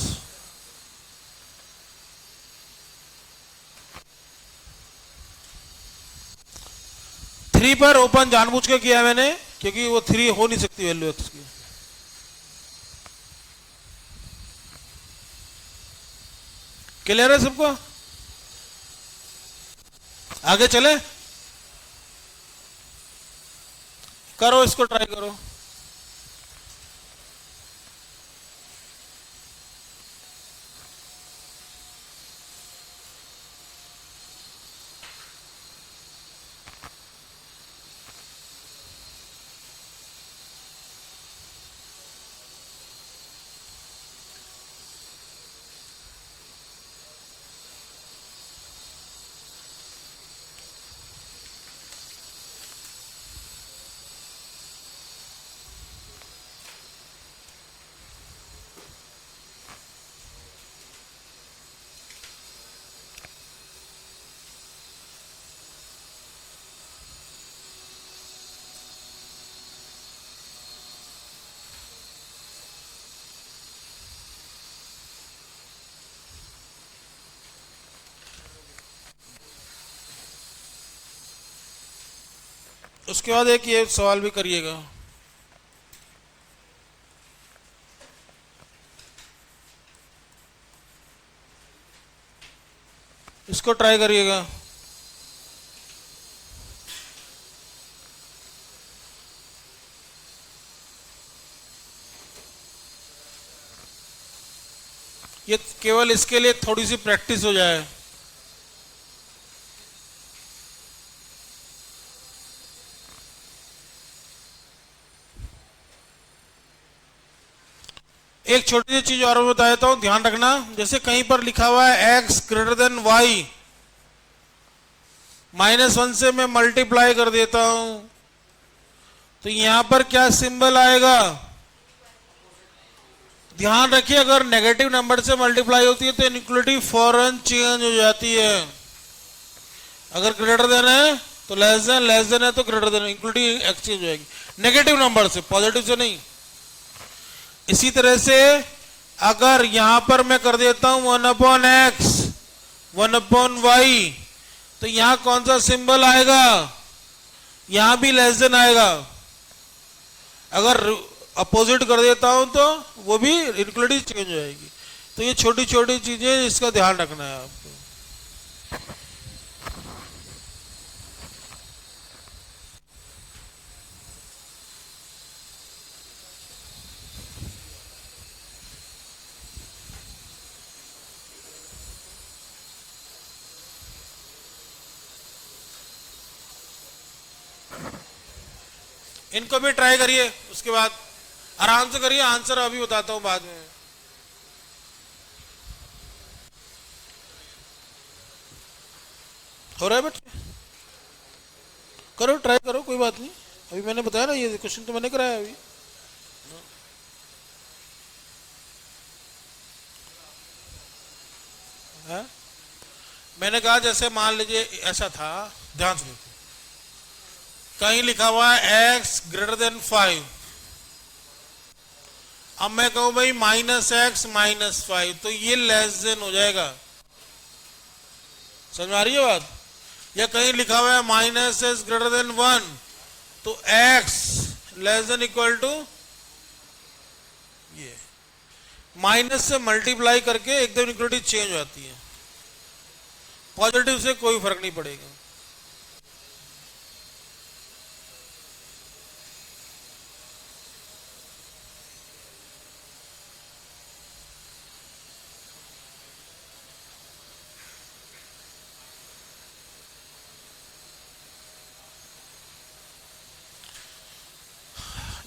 थ्री पर ओपन जानबूझ के किया मैंने, क्योंकि वो 3 हो नहीं सकती वैल्यू एक्स की। क्लियर है सबको, आगे चले, करो इसको, ट्राई करो। उसके बाद एक ये सवाल भी करिएगा, इसको ट्राई करिएगा। ये केवल इसके लिए थोड़ी सी प्रैक्टिस हो जाए। एक छोटी सी चीज और मैं बता देता हूं, ध्यान रखना, जैसे कहीं पर लिखा हुआ है x ग्रेटर देन y, -1 से मैं मल्टीप्लाई कर देता हूं, तो यहां पर क्या सिंबल आएगा, ध्यान रखिए, अगर नेगेटिव नंबर से मल्टीप्लाई होती है तो इनइक्वालिटी फौरन चेंज हो जाती है। अगर ग्रेटर देन है तो लेस देन है तो ग्रेटर देन, इक्वलिटी एक्सचेंज हो जाएगी नेगेटिव नंबर से, पॉजिटिव से नहीं। इसी तरह से अगर यहां पर मैं कर देता हूं 1/x 1/y, तो यहां कौन सा सिंबल आएगा, यहां भी लेस देन आएगा। अगर अपोजिट कर देता हूं तो वो भी इक्वलिटी चेंज हो जाएगी। तो ये छोटी छोटी चीजें, इसका ध्यान रखना है आपको। इनको भी ट्राई करिए, उसके बाद आराम से करिए, आंसर अभी बताता हूं बाद में। हो रहा है बच्चे, करो, ट्राई करो, कोई बात नहीं। अभी मैंने बताया ना, ये क्वेश्चन तो मैंने कराया अभी। मैंने कहा जैसे मान लीजिए ऐसा था, ध्यान से देखो, कहीं लिखा हुआ है x ग्रेटर देन 5। अब मैं कहूं भाई -x -5, तो ये लेस देन हो जाएगा। समझ आ रही है बात? या कहीं लिखा हुआ है -s ग्रेटर देन 1, तो x less than equal to ये। माइनस से मल्टीप्लाई करके एकदम इक्वलिटी चेंज हो जाती है, पॉजिटिव से कोई फर्क नहीं पड़ेगा।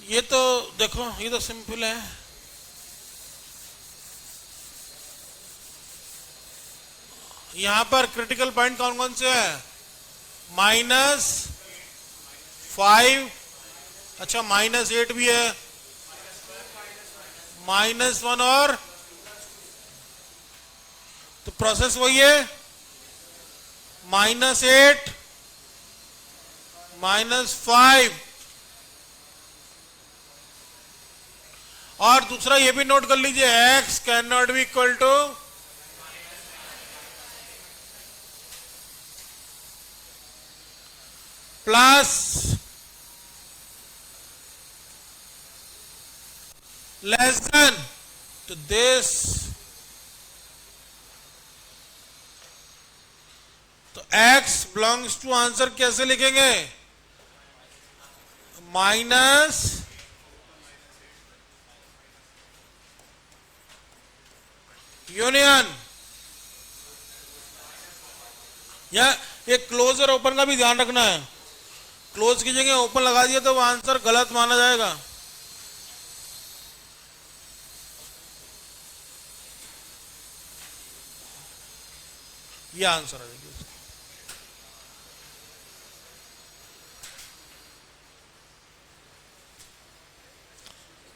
ये तो देखो, ये तो सिंपल है। यहां पर क्रिटिकल पॉइंट कौन कौन से है? -5, अच्छा -8 भी है, -1 और, तो प्रोसेस वही है, -8 -5। और दूसरा ये भी नोट कर लीजिए, x can not be equal to plus less than to this. तो x बिलोंग्स टू, आंसर कैसे लिखेंगे? माइनस यूनियन, या ये क्लोज और ओपन का भी ध्यान रखना है। क्लोज की जगह ओपन लगा दिया तो वो आंसर गलत माना जाएगा। ये आंसर है, देखिए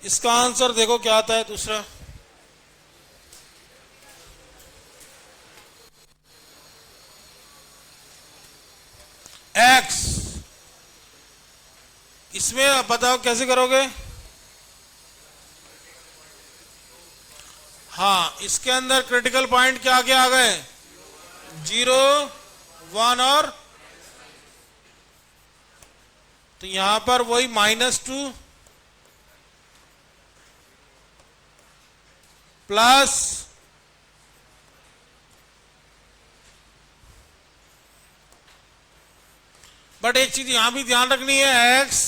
इसका आंसर देखो क्या आता है दूसरा। x, इसमें आप बताओ कैसे करोगे? हाँ, इसके अंदर क्रिटिकल पॉइंट क्या क्या आ गए? 0, 1 और, तो यहां पर वही -2 प्लस बट एक चीज यहां भी ध्यान रखनी है, x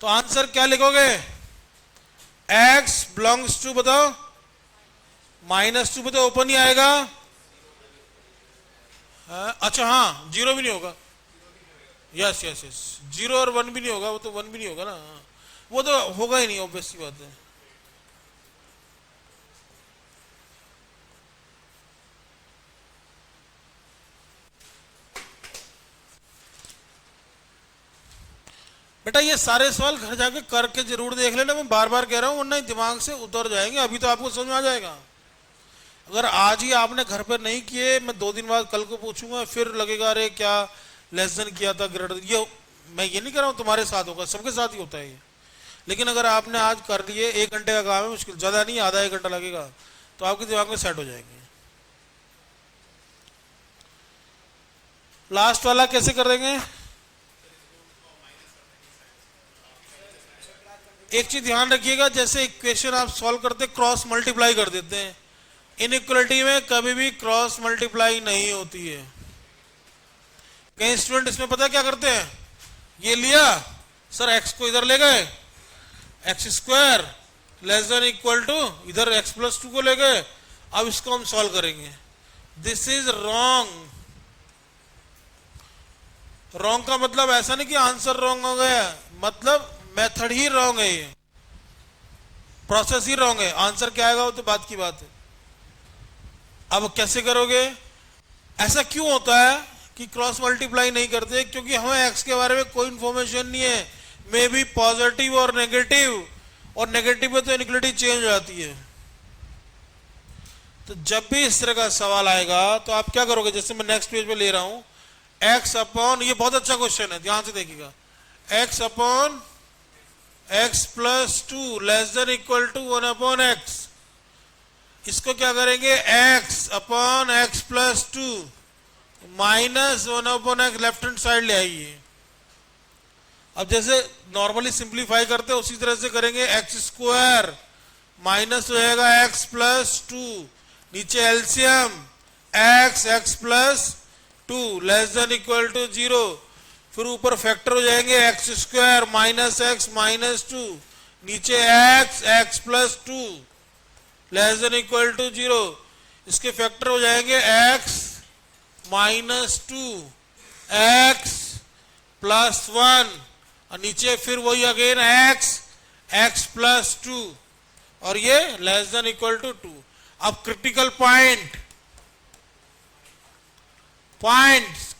तो आंसर क्या लिखोगे? x बिलोंग्स टू, बताओ, -2 पे तो ओपन ही आएगा। अच्छा हाँ, 0 भी नहीं होगा, यस यस यस, 0 और 1 भी नहीं होगा, वो तो 1 भी नहीं होगा ना, वो तो होगा ही नहीं, ऑब्वियस सी बात है। बेटा ये सारे सवाल घर जाके करके जरूर देख लेना, मैं बार बार कह रहा हूं, वरना दिमाग से उतर जाएंगे। अभी तो आपको समझ में आ जाएगा। अगर आज ही आपने घर पर नहीं किए, मैं 2 दिन बाद कल को पूछूंगा, फिर लगेगा अरे क्या लेस देन किया था, ग्रेटर। ये मैं ये नहीं कह रहा हूं तुम्हारे साथ होगा, सबके साथ ही होता है ये। लेकिन अगर आपने आज कर लिए, 1 घंटे का काम है, मुश्किल ज्यादा नहीं, आधा 1 घंटा लगेगा, तो आपके दिमाग में सेट हो जाएंगे। लास्ट वाला कैसे कर देंगे? एक चीज ध्यान रखिएगा, जैसे इक्वेशन आप सॉल्व करते क्रॉस मल्टीप्लाई कर देते हैं, इनइक्वालिटी में कभी भी क्रॉस मल्टीप्लाई नहीं होती है। कई स्टूडेंट इसमें पता क्या करते हैं, ये लिया सर, x को इधर ले गए, x² less than equal to, इधर x+2 को ले गए, अब इसको हम सॉल्व करेंगे। This is wrong. रॉन्ग का मतलब ऐसा नहीं कि आंसर रॉन्ग हो गया, मतलब मेथड ही रॉन्ग है, ये प्रोसेस ही रॉन्ग है। आंसर क्या आएगा वो तो बात की बात है। अब कैसे करोगे? ऐसा क्यों होता है कि क्रॉस मल्टीप्लाई नहीं करते? क्योंकि हमें x के बारे में कोई इंफॉर्मेशन नहीं है। में भी पॉजिटिव और नेगेटिव में तो इनइक्वालिटी चेंज हो जाती है। तो जब भी इस तरह का सवाल आएगा तो आप क्या करोगे, जैसे मैं नेक्स्ट पेज पे ले रहा हूं, x अपॉन, ये बहुत अच्छा क्वेश्चन है, ध्यान से देखिएगा, x upon x plus two less than equal to 1 upon x। इसको क्या करेंगे, x upon x plus two minus 1 upon x left hand side ले आइए। अब जैसे नॉर्मली सिंप्लीफाई करते हैं उसी तरह से करेंगे, एक्स स्क्वायर माइनस हो जाएगा x प्लस टू, नीचे LCM x plus two less than equal to 0, फिर ऊपर फैक्टर हो जाएंगे x square minus x minus two, नीचे x plus two less than equal to 0, इसके फैक्टर हो जाएंगे x minus two x plus 1 और नीचे फिर वही अगेन x प्लस टू और ये लेस देन इक्वल टू 2। अब क्रिटिकल पॉइंट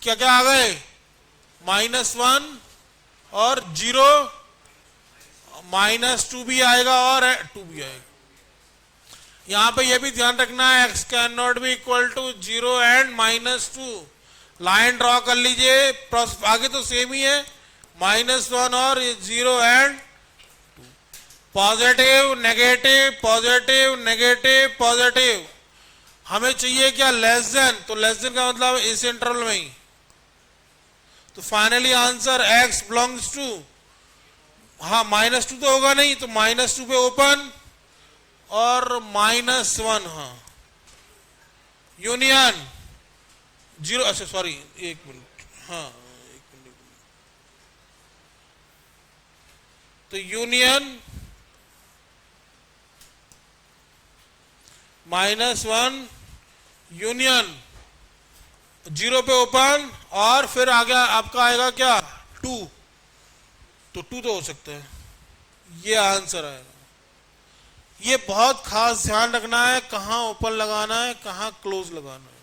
क्या क्या आ गए, -1 और 0, -2 भी आएगा और 2 भी आएगा। यहां पे ये भी ध्यान रखना है, x can not be equal to 0 and -2। Line draw कर लीजिए, आगे तो सेम ही है, -1 और 0 and positive negative positive negative positive. हमें चाहिए क्या, लेस देन, तो लेस देन का मतलब इस इंटरवल में ही। तो finally answer x belongs to, हाँ -2 तो होगा नहीं, तो -2 पे ओपन और -1, हाँ यूनियन 0, अच्छा सॉरी 1 मिनट, हाँ 1 मिनट, तो यूनियन -1 यूनियन 0 पे ओपन और फिर आगे आपका आएगा क्या 2, तो 2 तो हो सकता है, ये आंसर आएगा। ये बहुत खास ध्यान रखना है, कहां ओपन लगाना है कहां क्लोज लगाना है।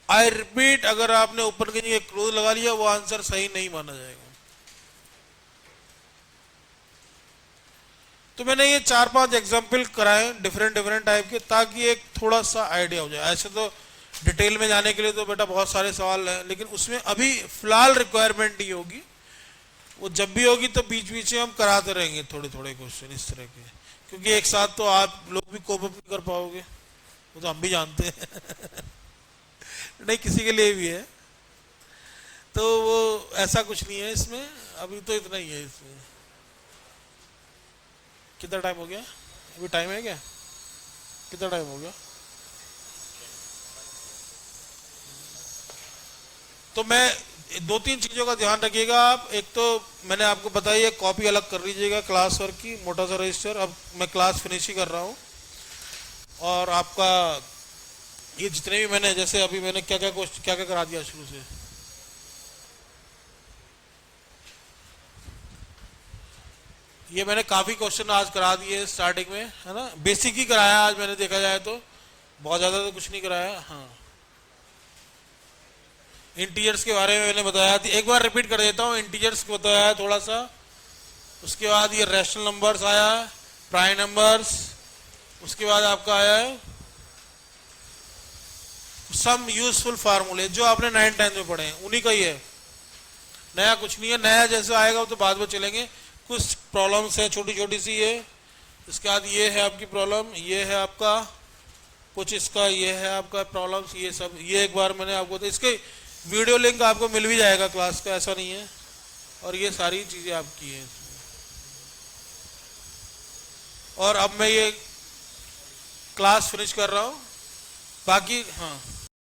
आई रिपीट, अगर आपने ओपन की जगह क्लोज लगा लिया वो आंसर सही नहीं माना जाएगा। तो मैंने ये 4-5 एग्जाम्पल कराए डिफरेंट टाइप के, ताकि एक थोड़ा सा आइडिया हो जाए। ऐसे तो डिटेल में जाने के लिए तो बेटा बहुत सारे सवाल हैं, लेकिन उसमें अभी फिलहाल रिक्वायरमेंट नहीं होगी, वो जब भी होगी तो बीच बीच में हम कराते रहेंगे थोड़े क्वेश्चन इस तरह के, क्योंकि एक साथ तो आप लोग भी कोप अप नहीं कर पाओगे, वो तो हम भी जानते हैं नहीं किसी के लिए भी है, तो वो ऐसा कुछ नहीं है इसमें, अभी तो इतना ही है इसमें। कितना टाइम हो गया, अभी टाइम है क्या, कितना टाइम हो गया? तो मैं 2-3 चीजों का ध्यान रखिएगा आप। एक तो मैंने आपको बताई, कॉपी अलग कर लीजिएगा क्लास वर्क की, मोटा सा रजिस्टर। अब मैं क्लास फिनिश ही कर रहा हूँ और आपका ये जितने भी मैंने, जैसे अभी मैंने क्या क्या करा दिया शुरू से, ये मैंने काफी क्वेश्चन आज करा दिए स्टार्टिंग में, है ना, बेसिक ही कराया आज मैंने, देखा जाए तो बहुत ज्यादा तो कुछ नहीं कराया। हाँ, इंटीजर्स के बारे में मैंने बताया थी, एक बार रिपीट कर देता हूँ। इंटीजर्स को बताया है थोड़ा सा, उसके बाद ये रैशनल नंबर्स आया, प्राइम नंबर्स, उसके बाद आपका आया है सम यूजफुल फार्मूले, जो आपने 9th-10th में पढ़े हैं उन्हीं का ही है, नया कुछ नहीं है। नया जैसे आएगा तो बाद में चलेंगे, कुछ प्रॉब्लम्स है छोटी छोटी सी है। इसके बाद ये है आपकी प्रॉब्लम, ये है आपका कुछ, इसका ये है आपका प्रॉब्लम्स, ये सब, ये एक बार मैंने आपको, तो इसके वीडियो लिंक आपको मिल भी जाएगा क्लास का, ऐसा नहीं है। और ये सारी चीजें आपकी हैं। और अब मैं ये क्लास फिनिश कर रहा हूँ, बाकी हाँ